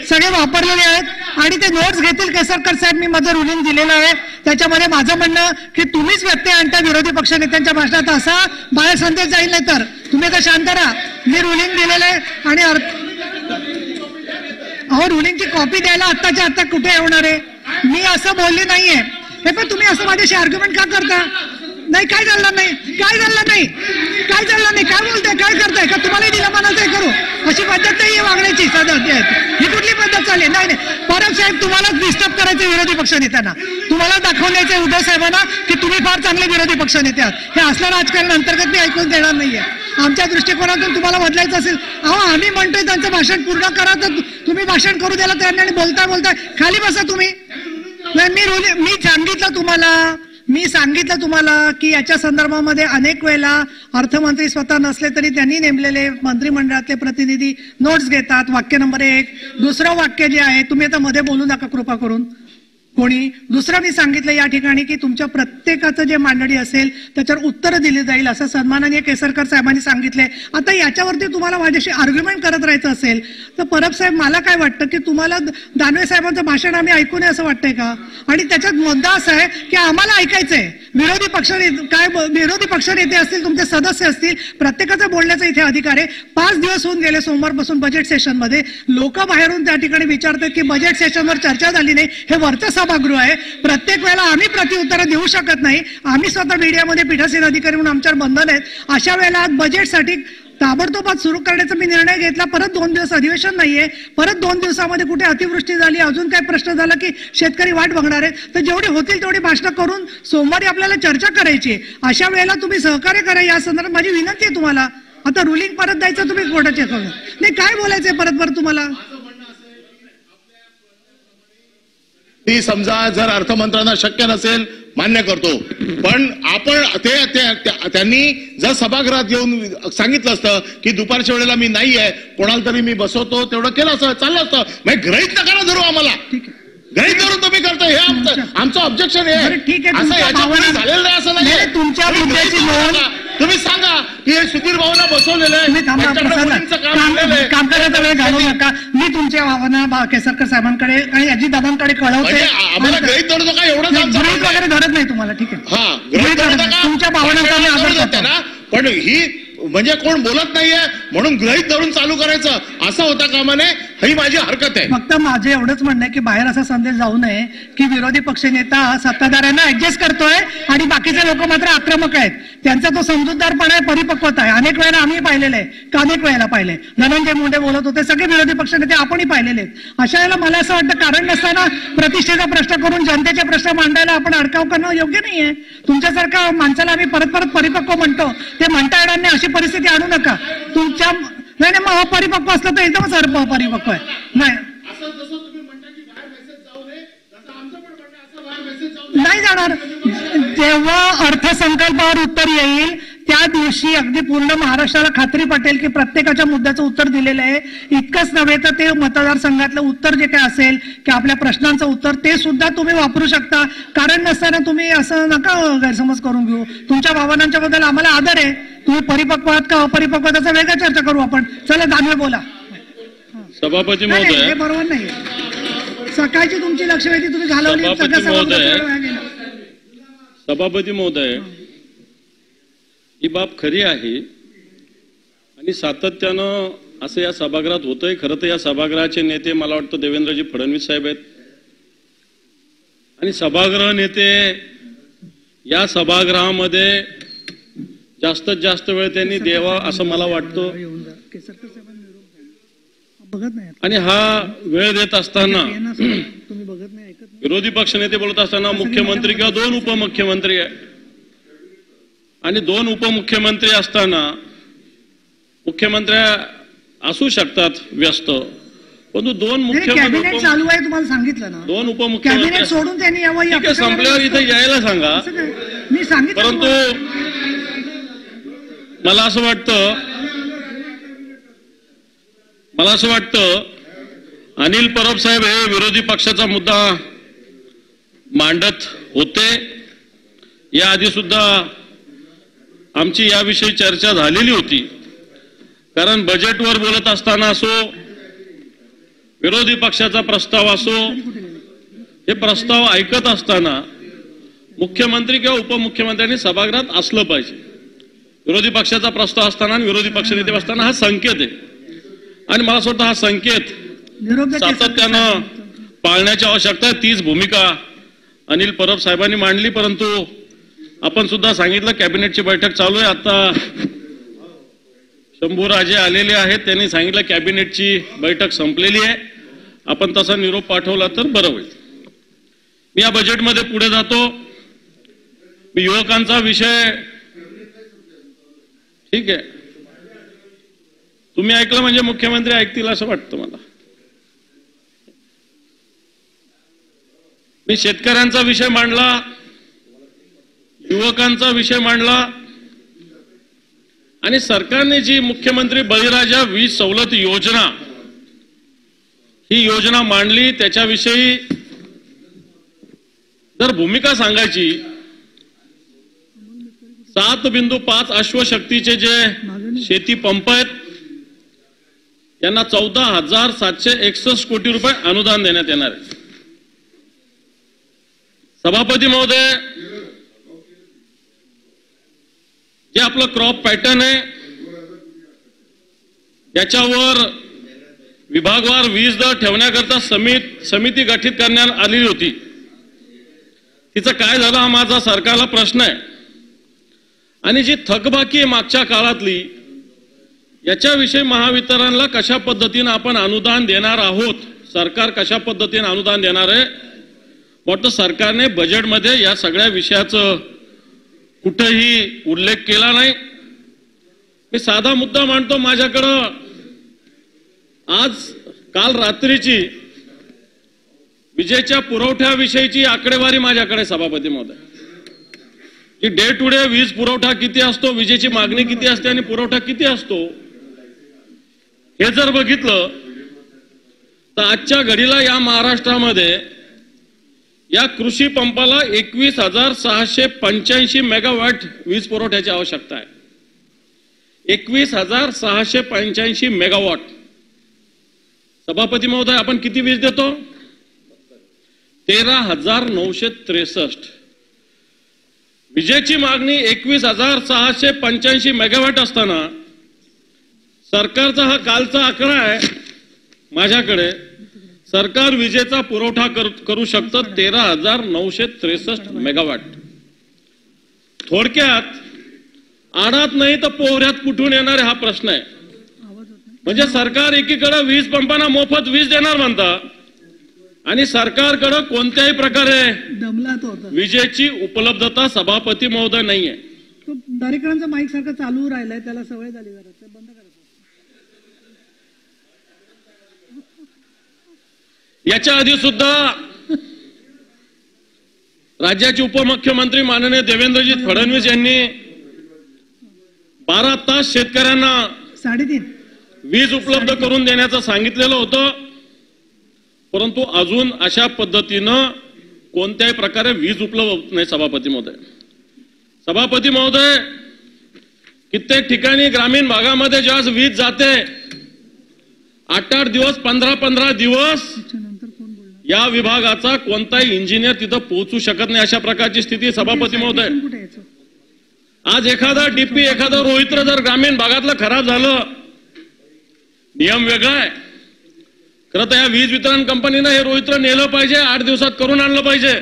सगळे वापरलेले आहेत आणि ते नोट्स घेतील केसरकर साहेब. मी माझं रुलिंग दिलेलं आहे, त्याच्यामध्ये माझं म्हणणं की तुम्हीच व्यत्यय आणता विरोधी पक्ष नेत्यांच्या भाषणात, असा बाहेर संदेश जाईल. नाही तर तुम्ही तर शांत राहा. मी रुलिंग दिलेलं आहे आणि अहो रुलिंगची कॉपी द्यायला आत्ताच्या आत्ता कुठे येणार आहे? मी असं बोलले नाहीये. हे पण तुम्ही असं माझ्याशी आर्ग्युमेंट का करता? नाही काय चालणार नाही, काय चालणार नाही, काय चालणार नाही, काय बोलताय, काय करताय का? तुम्हालाही दिलं मनाचं करू अशी पद्धत नाही वागण्याची. ही कुठली पद्धत चालेल? नाही नाही, परब साहेब तुम्हालाच डिस्टर्ब करायचं विरोधी पक्ष नेत्यांना, तुम्हाला दाखवून द्यायचं उद्धव साहेबांना की तुम्ही फार चांगले विरोधी पक्ष नेते आहात. हे असलं राजकारण अंतर्गत मी ऐकून देणार नाहीये. आमच्या दृष्टिकोनातून तुम्हाला बदलायचं असेल, अहो आम्ही म्हणतोय त्यांचं भाषण पूर्ण करा, तर तुम्ही भाषण करू द्यायला त्यांना आणि बोलताय खाली बसा तुम्ही. मी सांगितलं तुम्हाला की याच्या संदर्भामध्ये अनेक वेळेला अर्थमंत्री स्वतः नसले तरी त्यांनी नेमलेले मंत्रिमंडळातले प्रतिनिधी नोट्स घेतात. वाक्य नंबर 1, दुसरं वाक्य जे आहे, तुम्ही आता मध्ये बोलू नका कृपा करून कोणी. दुसरं मी सांगितलं या ठिकाणी की तुमच्या प्रत्येकाचं जे मांडणी असेल त्याच्यावर उत्तरं दिली जाईल असं सन्माननीय केसरकर साहेबांनी सांगितलंय. आता याच्यावरती तुम्हाला माझ्याशी आर्ग्युमेंट करत राहायचं असेल तर परब साहेब मला काय वाटतं की तुम्हाला दानवे साहेबांचं भाषण आम्ही ऐकू नये असं वाटतंय का? आणि त्याच्यात मुद्दा असा आहे की आम्हाला ऐकायचंय. विरोधी पक्ष नेते असतील, तुमचे सदस्य असतील, प्रत्येकाचा बोलण्याचा इथे अधिकार आहे. 5 दिवस होऊन गेले सोमवारपासून बजेट सेशनमध्ये. लोक बाहेरून त्या ठिकाणी विचारतात की बजेट सेशनवर चर्चा झाली नाही. हे वरचं सभागृह आहे, प्रत्येक वेळेला आम्ही प्रत्युत्तरं देऊ शकत नाही. आम्ही स्वतः मीडियामध्ये पीठासीन अधिकारी म्हणून आमच्यावर बंधन आहेत. अशा वेळेला बजेटसाठी ताबडतोब सुरू करण्याचा मी निर्णय घेतला. परत 2 दिवस अधिवेशन नाहीये, परत 2 दिवसामध्ये कुठे अतिवृष्टी झाली, अजून काय प्रश्न झाला की शेतकरी वाट बघणार आहेत, तर जेवढी होतील तेवढी भाषणं करून सोमवारी आपल्याला चर्चा करायची. अशा वेळेला तुम्ही सहकार्य करा. या संदर्भात माझी विनंती आहे तुम्हाला. आता रुलिंग परत द्यायचं तुम्ही कोर्टाचे नाही, काय बोलायचंय परत तुम्हाला? ती समजा जर अर्थमंत्र्यांना शक्य नसेल मान्य करतो, पण आपण त्यांनी जर सभागृहात येऊन सांगितलं असतं की दुपारच्या वेळेला मी नाहीये, कोणाला तरी मी बसवतो, तेवढं केलं असतं, चाललं असतं. म्हणजे गृहीत नका धरू आम्हाला, गृहीत धरून तुम्ही करता. हे आमचं ऑब्जेक्शन आहे. असं याच्यामध्ये झालेलं नाही, असं नाही. तुमच्या मुद्द्याची नोंद तुम्ही सांगा की हे सुधीर भाऊला बसवलेलं आहे, कामकाजाचा वेळ घालवू नका. मी तुमच्या भावना केसरकर साहेबांकडे आणि अजितदादांकडे कळवते. आम्हाला गृहीत धरतो का एवढं गृहीत वगैरे धरत नाही तुम्हाला, ठीक आहे. हा, गृहीत धरतो का? तुमच्या भावनांचा आम्ही आदर करतो ना, पण ही म्हणजे कोण बोलत नाहीये म्हणून गृहीत धरून चालू करायचं असं होता कामा नये, ही माझी हरकत आहे. फक्त माझे एवढंच म्हणणं आहे की बाहेर असा संदेश जाऊ नये की विरोधी पक्षनेता सत्ताधाऱ्यांना ऍडजस्ट करतोय आणि बाकीचे लोक मात्र आक्रमक आहेत. त्यांचा तो समजूतदारपणा आहे, परिपक्वता आहे. अनेक वेळेला आम्ही पाहिलेलं आहे, अनेक वेळेला पाहिले. धनंजय मुंडे बोलत होते, सगळे विरोधी पक्षनेते आपणही पाहिलेले आहेत. अशा वेळेला मला असं वाटतं कारण नसताना प्रतिष्ठेचा प्रश्न करून जनतेचे प्रश्न मांडायला आपण अडकाव करणं योग्य नाहीये. तुमच्यासारख्या माणसाला आम्ही परत परिपक्व म्हणतो, ते म्हणता येणार नाही अशी परिस्थिती आणू नका. तुमच्या नाही मग अपरिपक्व असलं तर एकदमच अपरिपक्व आहे. नाही जाणार. जेव्हा अर्थसंकल्पावर उत्तर येईल त्या दिवशी अगदी पूर्ण महाराष्ट्राला खात्री पटेल की प्रत्येकाच्या मुद्द्याचं उत्तर दिलेलं आहे. इतकंच नव्हे तर ते मतदारसंघातलं उत्तर जे काय असेल की आपल्या प्रश्नांचं उत्तर ते सुद्धा तुम्ही वापरू शकता. कारण नसताना तुम्ही असं नका गैरसमज करून घेऊ. तुमच्या भावनांच्या बद्दल आम्हाला आदर आहे. तुम्ही परिपक्व आहात का अपरिपक्व त्याचा वेगळा चर्चा करू आपण. चला दानवे बोला. सभापती महोदय, हे बरोबर नाही. सकाळची तुमची लक्षवेधी तुम्ही घालवली. सभापती महोदय, ही बाब खरी आहे आणि सातत्यानं असं या सभागृहात होतंय. खरं तर या सभागृहाचे नेते मला वाटतं देवेंद्रजी फडणवीस साहेब आहेत आणि सभागृह नेते या सभागृहामध्ये जास्तीत जास्त वेळ त्यांनी द्यावा असं मला वाटतं. आणि हा वेळ देत असताना विरोधी पक्ष नेते बोलत असताना मुख्यमंत्री किंवा 2 उपमुख्यमंत्री आहे आणि 2 उपमुख्यमंत्री असताना मुख्यमंत्री असू शकतात व्यस्त, परंतु 2 मुख्यमंत्री चालू आहे तुम्हाला सांगितलं ना. 2 उपमुख्यमंत्री सोडून त्यांनी यावं संपल्यावर इथे यायला सांगा. मी सांगितलं. परंतु मला असं वाटतं अनिल परब साहेब हे विरोधी पक्षाचा मुद्दा मांडत होते. याआधी सुद्धा आमची याविषयी चर्चा झालेली होती. कारण बजेटवर बोलत असताना असो, विरोधी पक्षाचा प्रस्ताव असो, हे प्रस्ताव ऐकत असताना मुख्यमंत्री किंवा उपमुख्यमंत्र्यांनी सभागृहात असलं पाहिजे. विरोधी पक्षाचा प्रस्ताव असताना आणि विरोधी पक्षनेते असताना हा संकेत आहे. आणि मला असं वाटतं हा संकेत सातत्यानं पाळण्याची आवश्यकता आहे. तीच भूमिका अनिल परब साहेबांनी मांडली. परंतु आपण सुद्धा सांगितलं कॅबिनेटची बैठक चालू आहे. आता शंभूराजे आलेले आहेत, त्यांनी सांगितलं कॅबिनेटची बैठक संपलेली आहे, आपण तसा निरोप पाठवला तर बरं होईल. मी या बजेटमध्ये पुढे जातो. मी युवकांचा विषय ठीक आहे, तुम्ही ऐकलं म्हणजे मुख्यमंत्री ऐकतील असं वाटतं मला. मी शेतकऱ्यांचा विषय मांडला, युवकांचा विषय मांडला आणि सरकारने जी मुख्यमंत्री बळीराजा वीज सवलत योजना ही योजना मांडली त्याच्याविषयी जर भूमिका सांगायची, 7.5 अश्वशक्तीचे जे शेती पंप आहेत यांना 14,761 कोटी रुपये अनुदान देण्यात येणार आहे. सभापती महोदय, जे आपलं क्रॉप पॅटर्न आहे याच्यावर विभागवार वीज दर ठेवण्याकरता समिती गठीत करण्यात आलेली होती. तिचं काय झालं हा माझा सरकारला प्रश्न आहे. आणि जी थकबाकी मागच्या काळातली याच्याविषयी महावितरणला कशा पद्धतीने आपण अनुदान देणार आहोत, सरकार कशा पद्धतीने अनुदान देणार आहे, वाटतं सरकारने बजेटमध्ये या सगळ्या विषयाचं कुठेही उल्लेख केला नाही. मी साधा मुद्दा मांडतो. माझ्याकडं काल रात्रीची विजेच्या पुरवठ्याविषयीची आकडेवारी माझ्याकडे सभापती महोदय, की डे टू डे वीज पुरवठा किती असतो, विजेची मागणी किती असते आणि पुरवठा किती असतो, हे जर बघितलं तर आजच्या घडीला या महाराष्ट्रामध्ये या कृषी पंपाला 21,685 मेगावॅट वीज पुरवठ्याची आवश्यकता आहे. 21,685 मेगावॉट. सभापती महोदय, आपण किती वीज देतो? 13,963. विजेची मागणी 21,685 मेगावॅट असताना सरकारचा हा कालचा आकडा आहे माझ्याकडे, सरकार विजेचा पुरवठा करू शकतं 13,963 मेगावॅट. थोडक्यात आडात नाही तर पोहऱ्यात कुठून येणार हा प्रश्न आहे. म्हणजे सरकार एकीकडे वीज पंपांना मोफत वीज देणार म्हणता आणि सरकारकडे कोणत्याही प्रकारे विजेची उपलब्धता सभापती महोदय नाहीये. दारीकरांचा माईक सारखं चालू राहिलाय, त्याला सवय झाली, जरा बंद करायचं. याच्या आधी सुद्धा राज्याचे उपमुख्यमंत्री माननीय देवेंद्रजी फडणवीस यांनी 12 तास शेतकऱ्यांना 3.5 वीज उपलब्ध करून देण्याचं सांगितलेलं होतं. परंतु अजून अशा पद्धतीनं कोणत्याही प्रकारे वीज उपलब्ध होत नाही. सभापती महोदय, कित्येक ठिकाणी ग्रामीण भागामध्ये जेव्हा वीज जाते 8-8 दिवस 15-15 दिवस या विभागाचा कोणताही इंजिनियर तिथं पोहोचू शकत नाही. अशा प्रकारची स्थिती. सभापती महोदय, आज एखादा डीपी एखादा रोहित्र जर ग्रामीण भागातलं खराब झालं, नियम वेगळा आहे. खरं तर या वीज वितरण कंपनीनं हे रोहित्र नेलं पाहिजे, 8 दिवसात करून आणलं पाहिजे.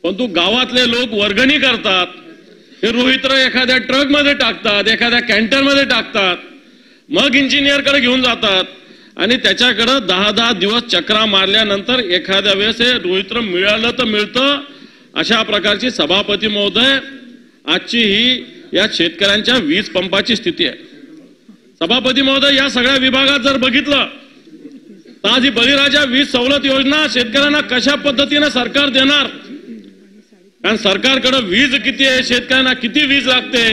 परंतु गावातले लोक वर्गणी करतात, हे रोहित्र एखाद्या ट्रक मध्ये टाकतात, एखाद्या कॅन्टर मध्ये टाकतात, मग इंजिनियरकडे घेऊन जातात आणि त्याच्याकडे 10-10 दिवस चक्रा मारल्यानंतर एखाद्या वेळेस हे रोहित्र मिळालं तर मिळतं. अशा प्रकारची सभापती महोदय आजची ही या शेतकऱ्यांच्या वीज पंपाची स्थिती आहे. सभापती महोदय, या सगळ्या विभागात जर बघितलं तर आज ही बळीराजा वीज सवलत योजना शेतकऱ्यांना कशा पद्धतीने सरकार देणार, कारण सरकारकडे वीज किती आहे, शेतकऱ्यांना किती वीज लागते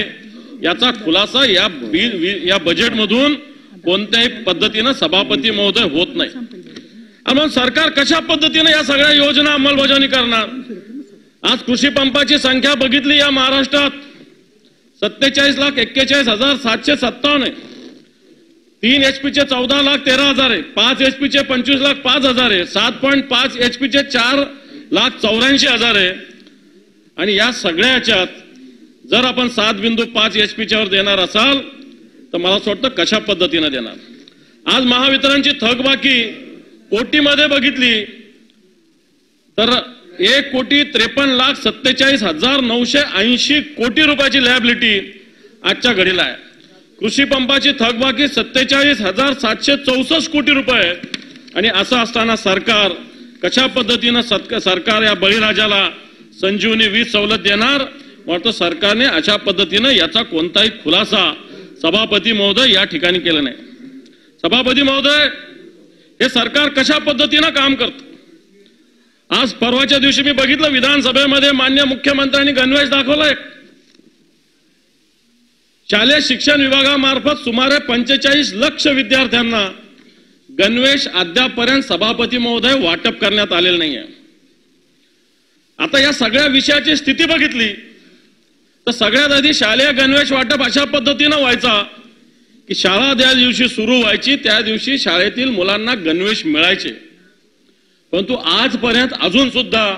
याचा खुलासा या बजेटमधून कोणत्याही पद्धतीनं सभापती महोदय होत नाही. आणि मग सरकार कशा पद्धतीने या सगळ्या योजना अंमलबजावणी करणार? आज कृषी पंपाची संख्या बघितली या महाराष्ट्रात 47,41,757 आहे. 3 HP चे 14,13,000 आहे. 5 HP चे 25,05,000 आहे. 7.5 HP चे 4,84,000 आहे. आणि या सगळ्याच्यात जर आपण 7.5 HP वर देणार असाल तर मला असं वाटतं कशा पद्धतीने देणार? आज महावितरणची थकबाकी कोटीमध्ये बघितली तर 1,53,47,980 कोटी रुपयाची लॅबिलिटी आजच्या घडीला आहे. कृषी पंपाची थकबाकी 47,764 कोटी रुपये. आणि असं असताना सरकार कशा पद्धतीनं सरकार या बळीराजाला संजीवनी वीज सवलत देणार? वाटतं सरकारने अशा पद्धतीनं याचा कोणताही खुलासा सभापती महोदय या ठिकाणी केला नाही. सभापती महोदय, हे सरकार कशा पद्धतीनं काम करतं? आज परवाच्या दिवशी मी बघितलं विधानसभेमध्ये माननीय मुख्यमंत्र्यांनी गणवेश दाखवलाय. शालेय शिक्षण विभागामार्फत सुमारे 45 लाख विद्यार्थ्यांना गणवेश अद्यापर्यंत सभापती महोदय वाटप करण्यात आलेलं नाहीये. आता या सगळ्या विषयाची स्थिती बघितली तर सगळ्यात आधी शालेय गणवेश वाटप अशा पद्धतीनं व्हायचा की शाळा ज्या दिवशी सुरू व्हायची त्या दिवशी शाळेतील मुलांना गणवेश मिळायचे. परंतु आजपर्यंत अजून सुद्धा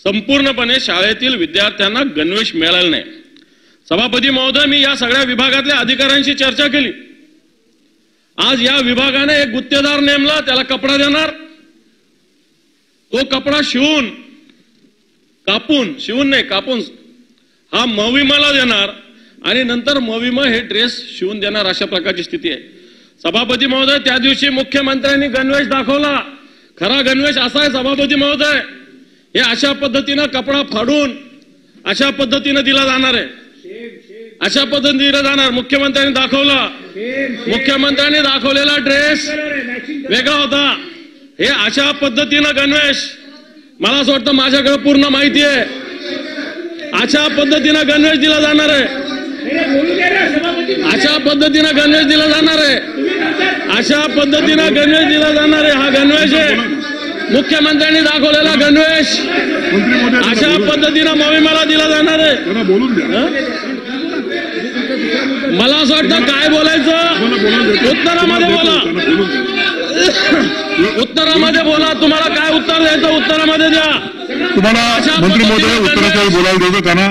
संपूर्णपणे शाळेतील विद्यार्थ्यांना गणवेश मिळालेला नाही. सभापती महोदय, मी या सगळ्या विभागातल्या अधिकाऱ्यांशी चर्चा केली. आज या विभागाने एक गुत्तेदार नेमला, त्याला कपडा देणार, तो कपडा कापून हा मविमाला देणार आणि नंतर मविम हे ड्रेस शिवून देणार, अशा प्रकारची स्थिती आहे. सभापती महोदय, त्या दिवशी मुख्यमंत्र्यांनी गणवेश दाखवला. खरा गणवेश असा आहे सभापती महोदय, हे अशा पद्धतीनं कपडा फाडून अशा पद्धतीनं दिला जाणार आहे. अशा पद्धतीने दिला जाणार. मुख्यमंत्र्यांनी दाखवलेला ड्रेस वेगळा होता. हे अशा पद्धतीनं गणवेश, मला असं वाटतं माझ्याकडे पूर्ण माहिती आहे, अशा पद्धतीनं गणवेश दिला जाणार आहे. अशा पद्धतीनं गणवेश दिला जाणार आहे. अशा पद्धतीनं गणवेश दिला जाणार आहे. हा गणवेश आहे, मुख्यमंत्र्यांनी दाखवलेला गणवेश अशा पद्धतीनं मोहिमेला दिला जाणार आहे. मला असं वाटतं काय बोलायचं उत्तरामध्ये बोला. तुम्हाला काय उत्तर द्यायचं उत्तरामध्ये द्या. तुम्हाला मंत्री महोदय उत्तराच्या बोलायला देतो, त्यांना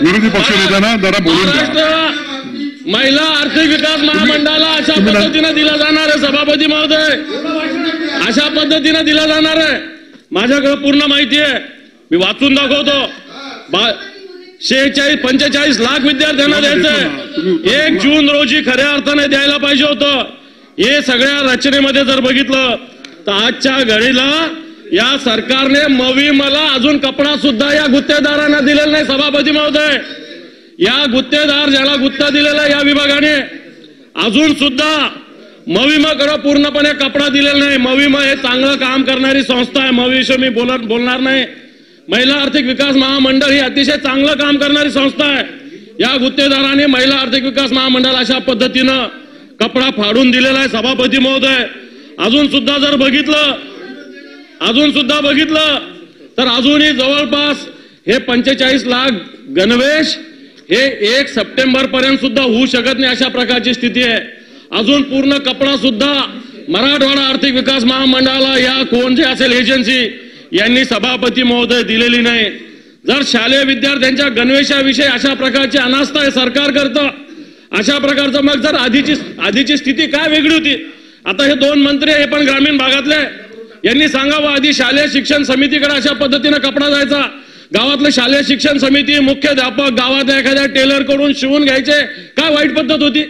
विरोधी पक्ष नेत्यांना जरा बोलून द्या. महिला आर्थिक विकास महामंडळाला अशा पद्धतीनं दिला जाणार आहे. सभापती महोदय, अशा पद्धतीनं दिला जाणार आहे. माझ्याकडे पूर्ण माहिती आहे, मी वाचून दाखवतो. 45 लाख विद्यार्थ्यांना द्यायचंय. 1 जून रोजी खऱ्या अर्थाने द्यायला पाहिजे होतं. हे सगळ्या रचनेमध्ये जर बघितलं तर आजच्या घडीला या सरकारने मविमला अजून कपडा सुद्धा या गुत्तेदारांना दिलेला नाही. सभापती महोदय, या गुत्तेदार ज्याला गुत्ता दिलेला या विभागाने अजून सुद्धा मविमाकडे पूर्णपणे कपडा दिलेला नाही. मविम हे चांगलं काम करणारी संस्था आहे. मविविषयी मी बोलणार नाही. महिला आर्थिक विकास महामंडळ ही अतिशय चांगलं काम करणारी संस्था आहे. या गुत्तेदाराने महिला आर्थिक विकास महामंडळ अशा पद्धतीनं कपडा फाडून दिलेला आहे. सभापती महोदय, अजून सुद्धा बघितलं तर अजूनही जवळपास हे 45 लाख गणवेश हे 1 सप्टेंबर पर्यंत सुद्धा होऊ शकत नाही, अशा प्रकारची स्थिती आहे. अजून पूर्ण कपडा सुद्धा मराठवाडा आर्थिक विकास महामंडळाला या कोण जे असेल एजन्सी यांनी सभापती महोदय दिलेली नाही. जर शालेय विद्यार्थ्यांच्या गणवेशाविषयी अशा प्रकारची अनास्था हे सरकार करतं, अशा प्रकारचं मग जर आधीची स्थिती काय वेगळी होती. आता हे 2 मंत्री हे पण ग्रामीण भागातले, यांनी सांगावं आधी शालेय शिक्षण समितीकडे अशा पद्धतीनं कपडा जायचा. गावातलं शालेय शिक्षण समिती, मुख्याध्यापक गावातल्या एखाद्या टेलर कडून शिवून घ्यायचे. काय वाईट पद्धत होती.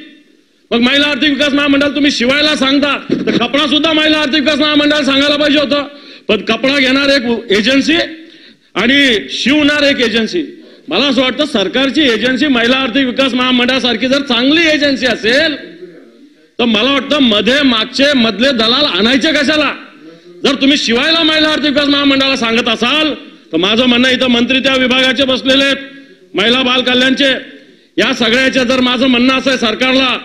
मग महिला आर्थिक विकास महामंडळ तुम्ही शिवायला सांगता तर कपडा सुद्धा महिला आर्थिक विकास महामंडळ सांगायला पाहिजे होतं. पण कपडा घेणार एक एजन्सी आणि शिवणार एक एजन्सी. मला असं वाटतं सरकारची एजन्सी महिला आर्थिक विकास महामंडळासारखी जर चांगली एजन्सी असेल तर मला वाटतं मधले दलाल आणायचे कशाला. जर तुम्ही शिवायला महिला आर्थिक विकास महामंडळाला सांगत असाल तर माझं म्हणणं, इथं मंत्री त्या विभागाचे बसलेले आहेत, महिला बाल कल्याणचे, या सगळ्याच्या जर माझं म्हणणं असं आहे सरकारला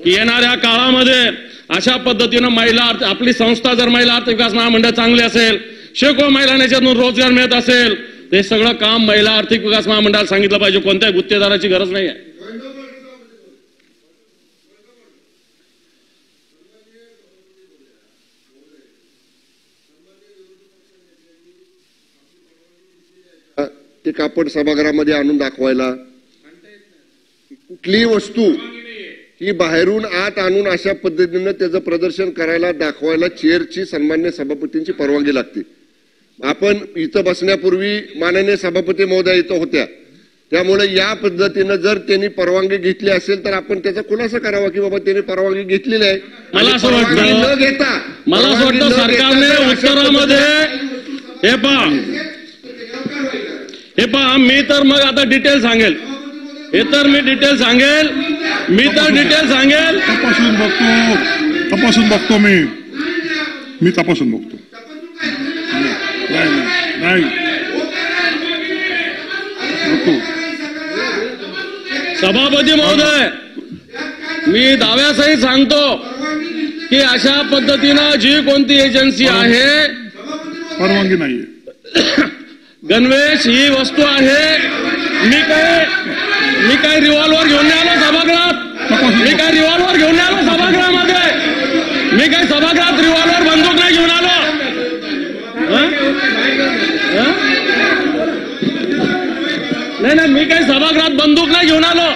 की येणाऱ्या काळामध्ये अशा पद्धतीनं महिला आपली संस्था जर महिला आर्थिक विकास महामंडळ चांगले असेल, शेकडो महिलांना याच्यातून रोजगार मिळत असेल, ते सगळं काम महिला आर्थिक विकास महामंडळाला सांगितलं पाहिजे. कोणत्याही गुत्तेदाराची गरज नाही आहे. ते कापड सभागृहामध्ये आणून दाखवायला, कुठलीही वस्तू ही बाहेरून आत आणून अशा पद्धतीनं त्याचं प्रदर्शन करायला दाखवायला चेअरची सन्मान्य सभापतींची परवानगी लागते. आपण इथं बसण्यापूर्वी माननीय सभापती महोदया इथं होत्या, त्यामुळे या पद्धतीनं जर त्यांनी परवानगी घेतली असेल तर आपण त्याचा खुलासा करावा की बाबा त्यांनी परवानगी घेतलेली आहे. मला असं वाटतं सरकारने उत्तरामध्ये हे पहा मी तर मग आता डिटेल सांगेल. मी डिटेल सांगेल. तपासून बघतो मी तपासून बघतो. नाही सभापती महोदय, मी दाव्यासहित सांगतो की अशा पद्धतीनं जी कोणती एजन्सी आहे, परवानगी नाहीये. गणवेश ही वस्तू आहे. मी काय रिव्हॉल्वर घेऊन नाही आलो सभागृहात. मी काय रिव्हॉल्वर घेऊन नाही आलो सभागृहामध्ये. मी काय सभागृहात रिव्हॉल्वर बंदूक नाही घेऊन आलो. नाही मी काही सभागृहात बंदूक नाही घेऊन आलो.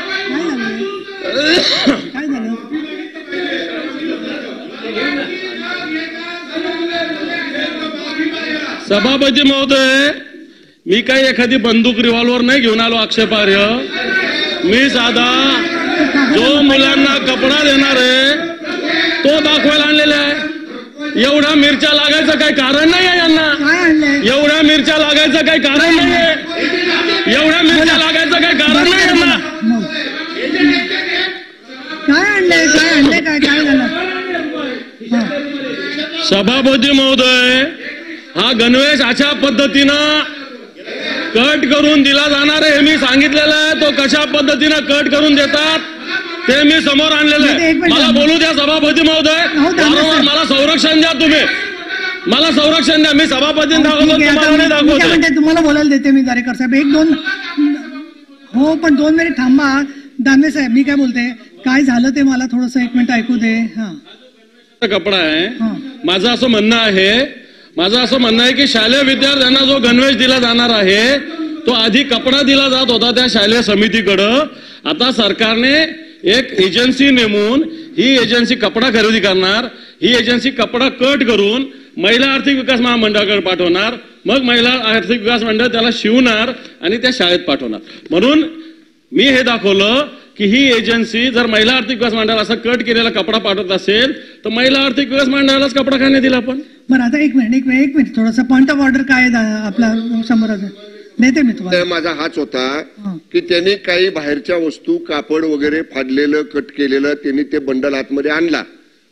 सभापती महोदय, मी काही एखादी बंदूक रिव्हॉल्वर नाही घेऊन आलो आक्षेपार्ह. मी साधा जो मुलांना कपडा देणार आहे तो दाखवायला आणलेला आहे. एवढ्या मिरच्या लागायचं काही कारण नाही आहे यांना. एवढ्या मिरच्या लागायचं काही कारण नाही आहे. एवढ्या मिरच्या लागायचं काही कारण नाही यांना. काय झालं? सभापती महोदय, हा गणवेश अशा पद्धतीनं कट करून दिला जाणार आहे. मी सांगितलेलं आहे. तो कशा पद्धतीनं कट करून देतात ते मी समोर आणलेलं आहे. मला बोलू द्या सभापती महोदय. वारंवार मला संरक्षण द्या. तुम्ही मला संरक्षण द्या. मी सभापती दाखवतो. तुम्हाला बोलायला देते मी दारेकर साहेब. 1-2 हो, पण 2 मिनिट थांबा. दानवे साहेब, मी काय बोलते, काय झालं ते मला थोडंसं 1 मिनिट ऐकू दे. कपडा आहे. माझं असं म्हणणं आहे की शालेय विद्यार्थ्यांना जो गणवेश दिला जाणार आहे तो आधी कपडा दिला जात होता त्या शालेय समितीकडं. आता सरकारने एक एजन्सी नेमून ही एजन्सी कपडा खरेदी करणार. ही एजन्सी कपडा कट करून महिला आर्थिक विकास महामंडळाकडे पाठवणार. मग महिला आर्थिक विकास मंडळ त्याला शिवणार आणि त्या शाळेत पाठवणार. म्हणून मी हे दाखवलं की ही एजन्सी जर महिला आर्थिक विकास मंडळाला असा कट केलेला कपडा पाठवत असेल तर महिला आर्थिक विकास मंडळालाच कपडा खाण्यात दिला. आपण बरं, आता एक मिनिट थोडासा पॉइंट ऑफ ऑर्डर काय आपला समोर देते मी तुम्हाला. माझा हाच होता की त्यांनी काही बाहेरच्या वस्तू, कापड वगैरे फाडलेलं, कट केलेलं त्यांनी ते बंडल आतमध्ये आणला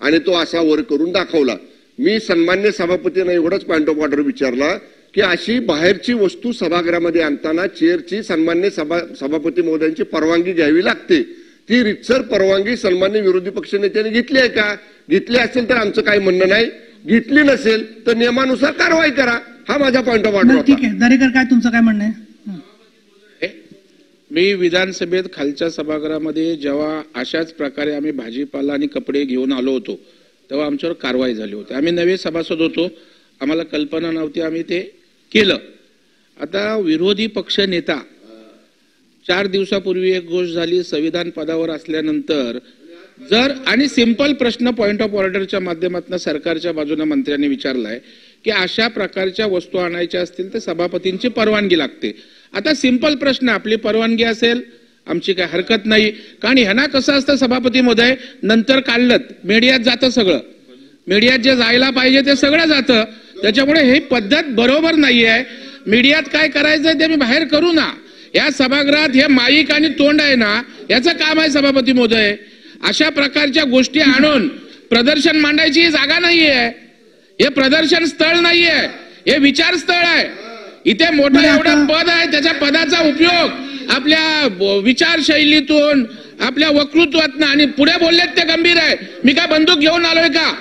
आणि तो असा वर करून दाखवला. मी सन्मान्य सभापतींना एवढंच पॉइंट ऑफ ऑर्डर विचारला की अशी बाहेरची वस्तू सभागृहामध्ये आणताना चेअरची सन्मान्य सभापती महोदयांची परवानगी घ्यावी लागते. ती रितसर परवानगी सन्मान्य विरोधी पक्ष नेत्यांनी घेतली आहे का? घेतली असेल तर आमचं काही म्हणणं नाही. घेतली नसेल तर नियमानुसार कारवाई करा. हा माझा पॉइंट ऑफ ऑर्डर होता. ठीक आहे. दरेकर, काय तुमचं काय म्हणणं आहे? मी विधानसभेत खालच्या सभागृहामध्ये जेव्हा अशाच प्रकारे आम्ही भाजीपाला आणि कपडे घेऊन आलो होतो तेव्हा आमच्यावर कारवाई झाली होती. आम्ही नवे सभासद होतो. आम्हाला कल्पना नव्हती. आम्ही ते केलं. आता विरोधी पक्ष नेता 4 दिवसापूर्वी एक गोष्ट झाली. संविधान पदावर असल्यानंतर जर आणि सिंपल प्रश्न पॉइंट ऑफ ऑर्डरच्या माध्यमातून सरकारच्या बाजूने मंत्र्यांनी विचारलाय की अशा प्रकारच्या वस्तू आणायच्या असतील तर सभापतींची परवानगी लागते. आता सिंपल प्रश्न, आपली परवानगी असेल आमची काय हरकत नाही. कारण ह्यांना कसं असतं सभापती महोदय, नंतर काढलं मीडियात जातं सगळं. मीडियात जे जायला पाहिजे ते सगळं जातं. त्याच्यामुळे ही पद्धत बरोबर नाहीये. मीडियात काय करायचंय ते मी बाहेर करू ना. या सभागृहात हे माईक आणि तोंड आहे ना, याचं काम आहे सभापती महोदय. अशा प्रकारच्या गोष्टी आणून प्रदर्शन मांडायची ही जागा नाहीये. हे प्रदर्शन स्थळ नाहीये, हे विचार स्थळ आहे. इथे मोठं एवढं पद आहे, त्याच्या पदाचा उपयोग आपल्या विचारशैलीतून आपल्या वक्तृत्वातनं, आणि पुढे बोललेत ते गंभीर आहे. मी काय बंदूक घेऊन आलोय का?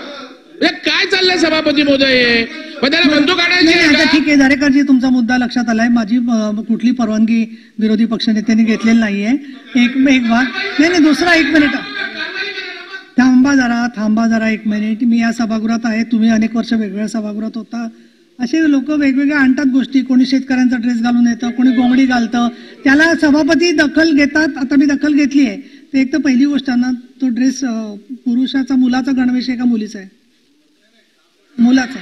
काय चाललंय सभापती महोदय? त्याला बंदूक आणायची नाही, आहे आता का? ठीक आहे, दरेकरजी तुमचा मुद्दा लक्षात आलाय. माझी कुठली परवानगी विरोधी पक्षनेत्यांनी घेतलेली नाहीये. एक भाग नाही, दुसरा 1 मिनिट थांबा जरा 1 मिनिट. मी या सभागृहात आहे, तुम्ही अनेक वर्ष वेगवेगळ्या सभागृहात होता. असे लोक वेगवेगळ्या आणतात गोष्टी. कोणी शेतकऱ्यांचा ड्रेस घालून येतं, कोणी गोंगडी घालतं, त्याला सभापती दखल घेतात. आता मी दखल घेतली आहे. तर एक तर पहिली गोष्ट ना, तो ड्रेस पुरुषाचा, मुलाचा गणवेश आहे का मुलीचा आहे? मुलाचा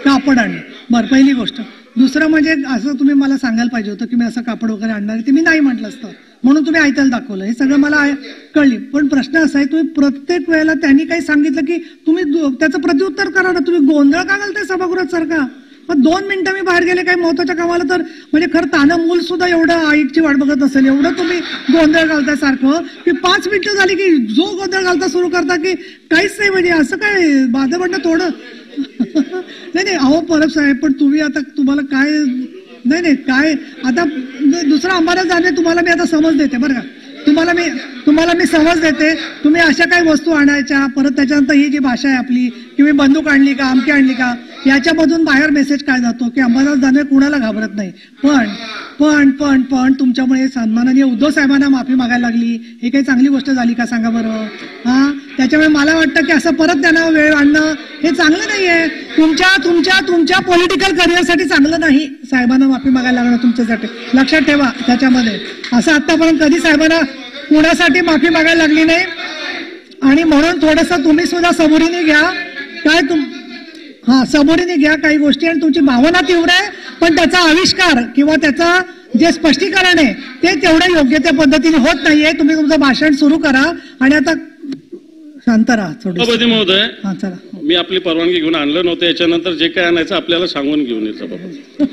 कापड आणि बरं, पहिली गोष्ट. दुसरं म्हणजे असं तुम्ही मला सांगायला पाहिजे होतं की मी असं कापड वगैरे आणणार आहे, ते मी नाही म्हटलं असतं, म्हणून तुम्ही ऐकायला दाखवलं. हे सगळं मला कळली. पण प्रश्न असा आहे, तुम्ही प्रत्येक वेळेला त्यांनी काही सांगितलं की तुम्ही त्याचं प्रत्युत्तर करा ना. तुम्ही गोंधळ का घालताय सभागृहात सारखा? मग 2 मिनिटं मी बाहेर गेले काही महत्वाच्या कामाला, तर म्हणजे खरं तानं मूल सुद्धा एवढं आईची वाट बघत असेल, एवढं तुम्ही गोंधळ घालताय सारखं की 5 मिनिटं झाली की जो गोंधळ घालता सुरू करता की काहीच नाही. म्हणजे असं काय माझं म्हणणं थोडं नाही अहो परब साहेब, पण तुम्ही आता तुम्हाला काय नाही काय आता दुसरा अंबाला जाणे, तुम्हाला मी आता समज देते बरं का. तुम्हाला मी समज देते. तुम्ही अशा काही वस्तू आणायच्या, परत त्याच्यानंतर ही जी भाषा आहे आपली की मी बंदूक आणली का, अमकी आणली का, याच्यामधून बाहेर मेसेज काय जातो की अंबादास दानवे कुणाला घाबरत नाही. पण तुमच्यामुळे सन्माननीय उद्धव साहेबांना माफी मागायला लागली. हे काही चांगली गोष्ट झाली का सांगा बरं? त्याच्यामुळे मला वाटतं की असं परत त्यांना वेळ आणणं हे चांगलं नाहीये. तुमच्या पॉलिटिकल करिअरसाठी चांगलं नाही साहेबांना माफी मागायला लागणं तुमच्यासाठी. लक्षात ठेवा. त्याच्यामध्ये असं आतापर्यंत कधी साहेबांना कुणासाठी माफी मागायला लागली नाही. आणि म्हणून थोडंसं तुम्ही सुद्धा सबुरीने घ्या. काय सबुरीने घ्या काही गोष्टी. आणि तुमची भावना तीव्र आहे, पण त्याचा आविष्कार किंवा त्याचा जे स्पष्टीकरण आहे ते तेवढ्या योग्य त्या पद्धतीने होत नाहीये. तुम्ही तुमचं भाषण सुरू करा. आणि आता शांत राहा थोडं. सभापती महोदय, चला, मी आपली परवानगी घेऊन आणलं नव्हतं. याच्यानंतर जे काय आणायचं आपल्याला सांगून घेऊन येईल सभापती.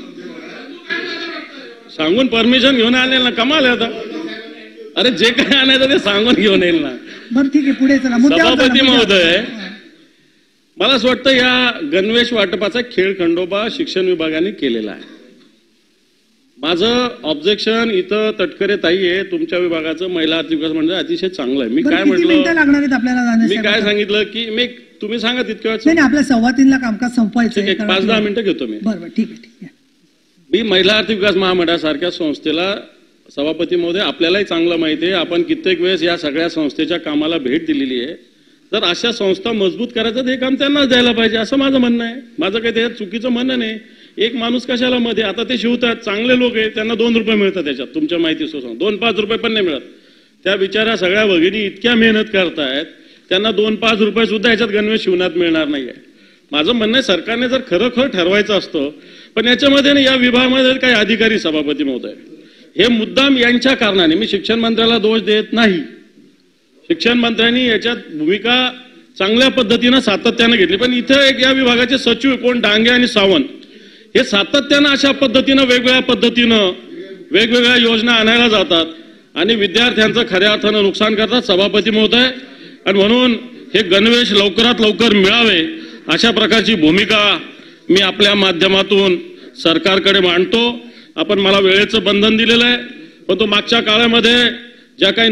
सांगून परमिशन घेऊन आणेल ना, कमाल आहे आता. अरे जे काय आणायचं ते सांगून घेऊन येईल ना. बरं ठीक आहे, पुढे चला. सभापती महोदय, मला असं वाटतं या गणवेश वाटपाचा खेळ खंडोबा शिक्षण विभागाने केलेला आहे. माझं ऑब्जेक्शन इथं तटकरे ताई आहे, तुमच्या विभागाचं महिला आर्थिक विकास मंडळ अतिशय चांगलं आहे. मी काय म्हटलं, मी काय सांगितलं की तुम्ही सांगा तितक्या वेळ. आपल्या 2:15 कामकाज संपवायचं. 5-10 मिनिटं घेतो मी. बरोबर, ठीक आहे. मी महिला आर्थिक विकास महामंडळासारख्या संस्थेला, सभापती महोदय आपल्यालाही चांगलं माहिती आहे, आपण कित्येक वेळेस या सगळ्या संस्थेच्या कामाला भेट दिलेली आहे. तर अशा संस्था मजबूत करायचं ते काम त्यांनाच द्यायला पाहिजे असं माझं म्हणणं आहे. माझं काही त्याच्यात चुकीचं म्हणणं नाही. एक माणूस कशाला मध्ये, आता ते शिवतात चांगले लोक आहेत, त्यांना 2 रुपये मिळतात त्याच्यात. तुमच्या माहिती सुद्धा 2-5 रुपये पण नाही मिळत. त्या बिचाऱ्या सगळ्या भगिनी इतक्या मेहनत करतायत, त्यांना 2-5 रुपये सुद्धा याच्यात गणवेश शिवण्यात मिळणार नाहीये. माझं म्हणणं आहे सरकारने जर खरं ठरवायचं असतं, पण याच्यामध्ये या विभागामध्ये काही अधिकारी, सभापती महोदय, हे मुद्दाम यांच्या कारणाने, मी शिक्षण मंत्र्याला दोष देत नाही, शिक्षण मंत्र्यांनी याच्यात भूमिका चांगल्या पद्धतीनं सातत्यानं घेतली. पण इथं एक या विभागाचे सचिव कोण, डांगे आणि सावंत, हे सातत्यानं अशा पद्धतीनं वेगवेगळ्या योजना आणायला जातात आणि विद्यार्थ्यांचं खऱ्या अर्थानं नुकसान करतात, सभापती महोदय. आणि म्हणून हे गणवेश लवकरात लवकर मिळावे अशा प्रकारची भूमिका मी आपल्या माध्यमातून सरकारकडे मांडतो. आपण मला वेळेचं बंधन दिलेलं आहे, पण तो मागच्या काळामध्ये ज्या काही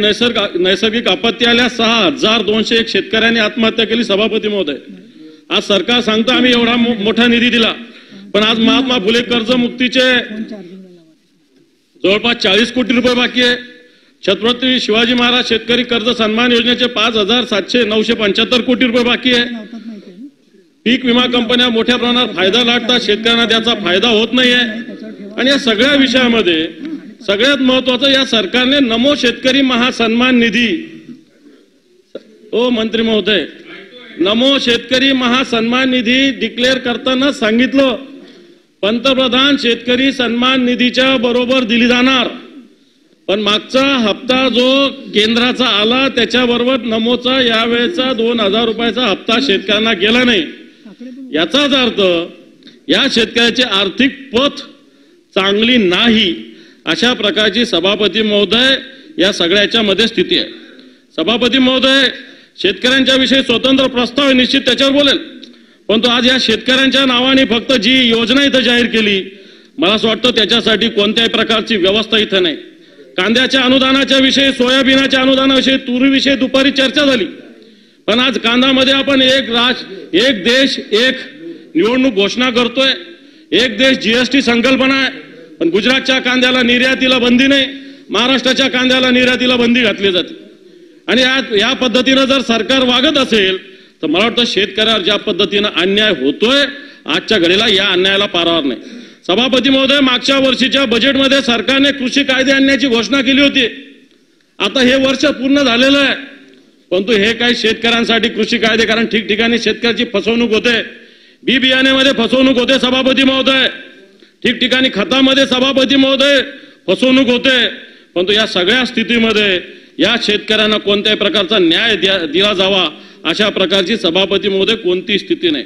नैसर्गिक आपत्ती आल्या, 6,201 शेतकऱ्यांनी आत्महत्या केली, सभापती महोदय. आज सरकार सांगतं आम्ही एवढा मोठा निधी दिला, पण आज महात्मा फुले कर्जमुक्तीचे जवळपास 40 कोटी रुपये बाकी आहे. छत्रपती शिवाजी महाराज शेतकरी कर्ज सन्मान योजनेचे 5,975 कोटी रुपये बाकी आहे. पीक विमा कंपन्या मोठ्या प्रमाणात फायदा लाटतात, शेतकऱ्यांना त्याचा फायदा होत नाहीये. आणि या सगळ्या विषयामध्ये सगळ्यात महत्वाचं, या सरकारने नमो शेतकरी महासन्मान निधी, मंत्री महोदय, नमो शेतकरी महासन्मान निधी डिक्लेअर करताना सांगितलं पंतप्रधान शेतकरी सन्मान निधीच्या बरोबर दिली जाणार. पण मागचा हप्ता जो केंद्राचा आला त्याच्याबरोबर नमोचा यावेळेचा 2,000 रुपयाचा हप्ता शेतकऱ्यांना गेला नाही. याचाच अर्थ या शेतकऱ्याची आर्थिक पत चांगली नाही, अशा प्रकारची सभापती महोदय या सगळ्याच्या मध्ये स्थिती आहे. सभापती महोदय, शेतकऱ्यांच्या विषयी स्वतंत्र प्रस्ताव निश्चित त्याच्यावर बोलेल, परंतु आज या शेतकऱ्यांच्या नावाने फक्त जी योजना इथं जाहीर केली, मला असं वाटतं त्याच्यासाठी कोणत्याही प्रकारची व्यवस्था इथं नाही. कांद्याच्या अनुदानाच्या विषयी, सोयाबीनाच्या अनुदानाविषयी, तुरीविषयी दुपारी चर्चा झाली. पण आज कांद्यामध्ये आपण एक देश एक निवडणूक घोषणा करतोय. एक देश जीएसटी संकल्पना आहे, पण गुजरातच्या कांद्याला निर्यातीला बंदी नाही, महाराष्ट्राच्या कांद्याला निर्यातीला बंदी घातली जाते. आणि या पद्धतीनं जर सरकार वागत असेल तर मला वाटतं शेतकऱ्यावर ज्या पद्धतीनं अन्याय होतोय आजच्या घडीला या अन्यायाला पारावर नाही. सभापती महोदय, मागच्या वर्षीच्या बजेटमध्ये सरकारने कृषी कायदे आणण्याची घोषणा केली होती. आता हे वर्ष पूर्ण झालेलं आहे, परंतु हे काही शेतकऱ्यांसाठी कृषी कायदे, कारण ठिकठिकाणी शेतकऱ्याची फसवणूक होते, बी बियाण्यामध्ये फसवणूक होते सभापती महोदय, ठिकठिकाणी खतामध्ये सभापती महोदय फसवणूक होते. परंतु या सगळ्या स्थितीमध्ये या शेतकऱ्यांना कोणत्याही प्रकारचा न्याय दिला जावा अशा प्रकारची सभापती महोदय कोणती स्थिती नाही.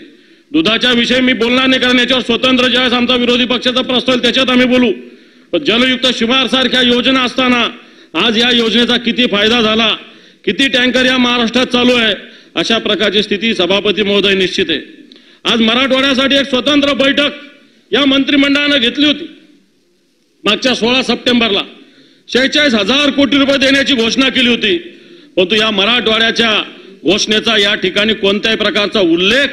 दुधाच्या विषयी मी बोलणार नाही, कारण याच्यावर स्वतंत्र ज्यावेळेस आमचा विरोधी पक्षाचा प्रश्न होईल त्याच्यात आम्ही बोलू. पण जलयुक्त शिवार सारख्या योजना असताना आज या योजनेचा किती फायदा झाला, किती टँकर या महाराष्ट्रात चालू आहे, अशा प्रकारची स्थिती सभापती महोदय निश्चित आहे. आज मराठवाड्यासाठी एक स्वतंत्र बैठक या मंत्रिमंडळानं घेतली होती. मागच्या 16 सप्टेंबरला 46,000 कोटी रुपये देण्याची घोषणा केली होती. परंतु या मराठवाड्याच्या घोषणेचा या ठिकाणी कोणत्याही प्रकारचा उल्लेख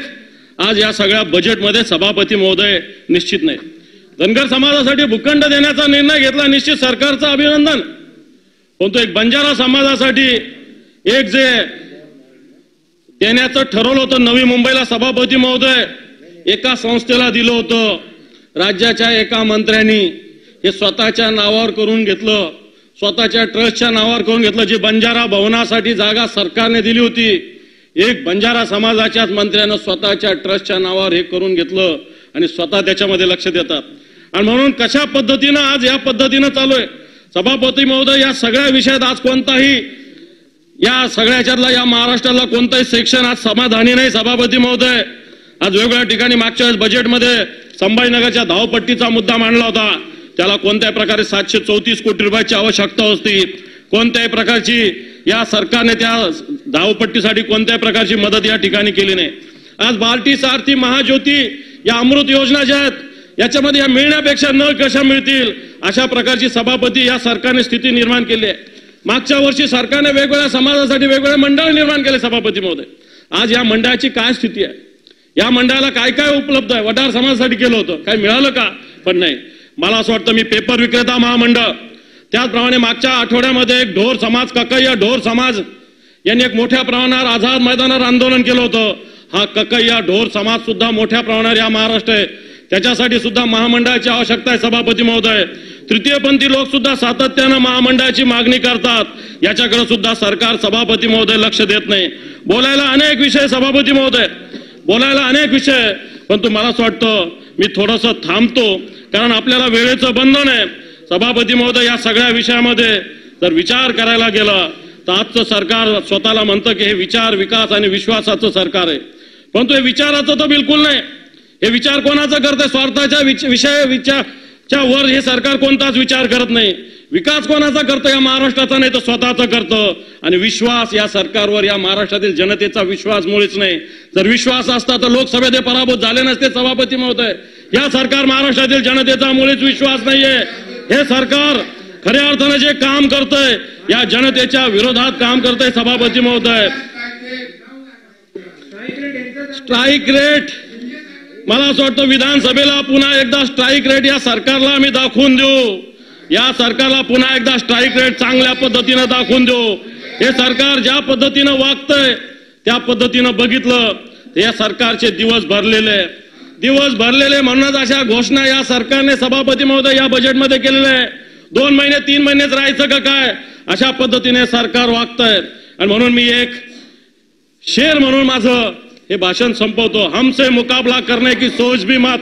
आज या सगळ्या बजेटमध्ये सभापती महोदय निश्चित नाही. धनगर समाजासाठी भूखंड देण्याचा निर्णय घेतला, निश्चित सरकारचं अभिनंदन. परंतु एक बंजारा समाजासाठी एक जे देण्याचं ठरवलं होतं नवी मुंबईला सभापती महोदय, एका संस्थेला दिलं होतं. राज्याच्या एका मंत्र्यांनी हे स्वतःच्या नावावर करून घेतलं, स्वतःच्या ट्रस्टच्या नावावर करून घेतलं. जी बंजारा भवनासाठी जागा सरकारने दिली होती, एक बंजारा समाजाच्याच मंत्र्यानं स्वतःच्या ट्रस्टच्या नावावर हे करून घेतलं आणि स्वतः त्याच्यामध्ये लक्ष देतात. आणि म्हणून कशा पद्धतीनं आज या पद्धतीनं चालू आहे सभापती महोदय, या सगळ्या विषयात आज कोणताही या सगळ्याच्यातला या महाराष्ट्राला कोणताही सेक्शन आज समाधानी नाही सभापती महोदय. आज वेगवेगळ्या ठिकाणी मागच्या वेळेस बजेटमध्ये संभाजीनगरच्या धावपट्टीचा मुद्दा मांडला होता, त्याला कोणत्याही प्रकारे 734 कोटी रुपयाची आवश्यकता होती. कोणत्याही प्रकारची या सरकारने त्या धावपट्टीसाठी कोणत्याही प्रकारची मदत या ठिकाणी केली नाही. आज बार्टी सारथी महाज्योती या अमृत योजना ज्या आहेत याच्यामध्ये या मिळण्यापेक्षा न कशा मिळतील अशा प्रकारची सभापती या सरकारने स्थिती निर्माण केली आहे. मागच्या वर्षी सरकारने वेगवेगळ्या समाजासाठी वेगवेगळे मंडळ निर्माण केले सभापती महोदय. आज या मंडळाची काय स्थिती आहे, या मंडळाला काय काय उपलब्ध आहे. वडार समाजासाठी केलं होतं, काय मिळालं का? पण नाही. मला असं वाटतं मी पेपर विक्रेता महामंडळ, त्याचप्रमाणे मागच्या आठवड्यामध्ये एक ढोर समाज, ककय्या ढोर समाज यांनी एक मोठ्या प्रमाणावर आझाद मैदानावर आंदोलन केलं होतं. हा ककय्या ढोर समाज सुद्धा मोठ्या प्रमाणावर या महाराष्ट्र आहे, त्याच्यासाठी सुद्धा महामंडळाची आवश्यकता आहे सभापती महोदय. तृतीयपंथी लोक सुद्धा सातत्यानं महामंडळाची मागणी करतात, याच्याकडे सुद्धा सरकार सभापती महोदय लक्ष देत नाही. बोलायला अनेक विषय सभापती महोदय, बोलायला अनेक विषय, परंतु मला असं वाटतं मी थोडंसं थांबतो, कारण आपल्याला वेळेचं बंधन आहे. सभापती महोदय, या सगळ्या विषयामध्ये जर विचार करायला गेलं तर आजचं सरकार स्वतःला म्हणतं की हे विचार, विकास आणि विश्वासाचं सरकार आहे, परंतु हे विचाराचं तर बिलकुल नाही. हे विचार कोणाचं करते? स्वार्थाच्या विचाराच्या वर हे सरकार कोणताच विचार करत नाही. विकास कोणाचा करतं? या महाराष्ट्राचा नाही तर स्वतःचा करतं. आणि विश्वास या सरकारवर, या महाराष्ट्रातील जनतेचा विश्वास मुळीच नाही. जर विश्वास असता तर लोकसभेत पराभूत झाले नसते सभापती महोदय. या सरकार महाराष्ट्रातील जनतेचा मुळीच विश्वास नाहीये. हे सरकार खऱ्या अर्थानं जे काम करतंय या जनतेच्या विरोधात काम करतंय सभापती महोदय. स्ट्राईक रेट, मला असं वाटतं विधानसभेला पुन्हा एकदा स्ट्राईक रेट या सरकारला आम्ही दाखवून देऊ. या सरकारला पुन्हा एकदा स्ट्राईक रेट चांगल्या पद्धतीनं दाखवून देऊ. हे सरकार ज्या पद्धतीनं वागतंय त्या पद्धतीनं बघितलं या सरकारचे दिवस भरलेले म्हणूनच अशा घोषणा या सरकारने सभापती महोदय या बजेटमध्ये केलेल्या आहे. 2 महिने 3 महिनेच राहायचं का काय, अशा पद्धतीने सरकार वागतंय. आणि म्हणून मी एक शेर म्हणून माझं हे भाषण संपवतो. हमसे मुकाबला करने की सोच भी मत,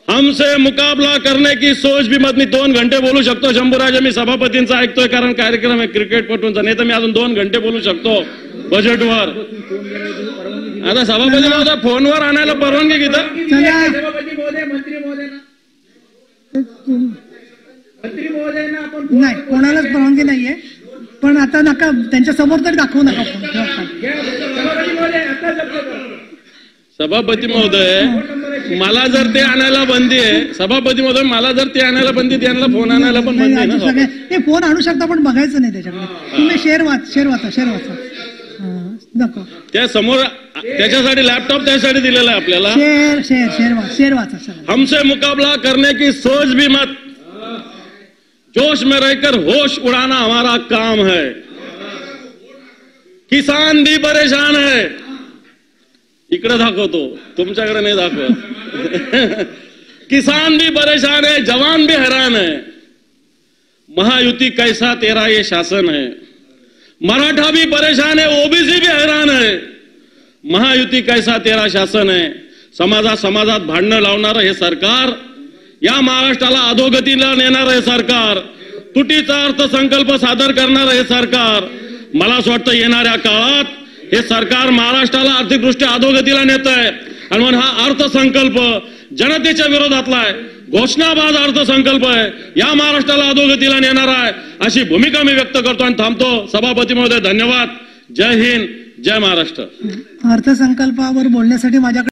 हमसे मुकाबला करने की सोच भी मत. मी 2 घंटे बोलू शकतो शंभूराजे, मी सभापतींचा ऐकतोय कारण कार्यक्रम आहे क्रिकेटपटूंचा, नाही तर मी अजून 2 घंटे बोलू शकतो बजेटवर. आता सभापती महोदय फोनवर आणायला परवानगी घेतात. नाही, कोणालाच परवानगी नाहीये, पण आता नका त्यांच्या समोर तरी दाखवू नका. सभापती महोदय मला जर ते आणायला बंदी आहे, सभापती महोदय मला जर ते आणायला बंदी, त्यांना फोन आणायला पण बंदी आहे ना. ते फोन आणू शकता पण बघायचं नाही त्याच्याकडे. तुम्ही शेअर वाचा नको. त्या समोर त्याच्यासाठी लॅपटॉप त्यासाठी दिलेला आहे आपल्याला. शेअर वाचा. हमसे मुकाबला करने की सोच भी मत, जोश में रहकर होश उड़ाना हमारा काम है. किसान भी परेशान है. इकडे दाखवतो, तुमच्याकडे नाही दाखवत. किसान भी परेशान है, जवान भी हैरान है. महायुति कैसा तेरा ये शासन है. मराठा भी परेशान है, ओबीसी भी हैरान है. महायुति कैसा तेरा शासन है. समाजात भांडणं लावणारं हे सरकार, या महाराष्ट्राला अधोगतीला नेणारं हे सरकार, तुटीचा अर्थसंकल्प सादर करणारं हे सरकार, मला असं वाटतं येणाऱ्या काळात हे सरकार महाराष्ट्राला आर्थिकदृष्ट्या अधोगतीला नेत आहे. आणि म्हणून हा अर्थसंकल्प जनतेच्या विरोधातला आहे, घोषणाबाज अर्थसंकल्प आहे, या महाराष्ट्राला अधोगतीला नेणार आहे, अशी भूमिका मी व्यक्त करतो आणि थांबतो. सभापती महोदय धन्यवाद. जय हिंद, जय महाराष्ट्र. अर्थसंकल्पावर बोलण्यासाठी माझ्याकडे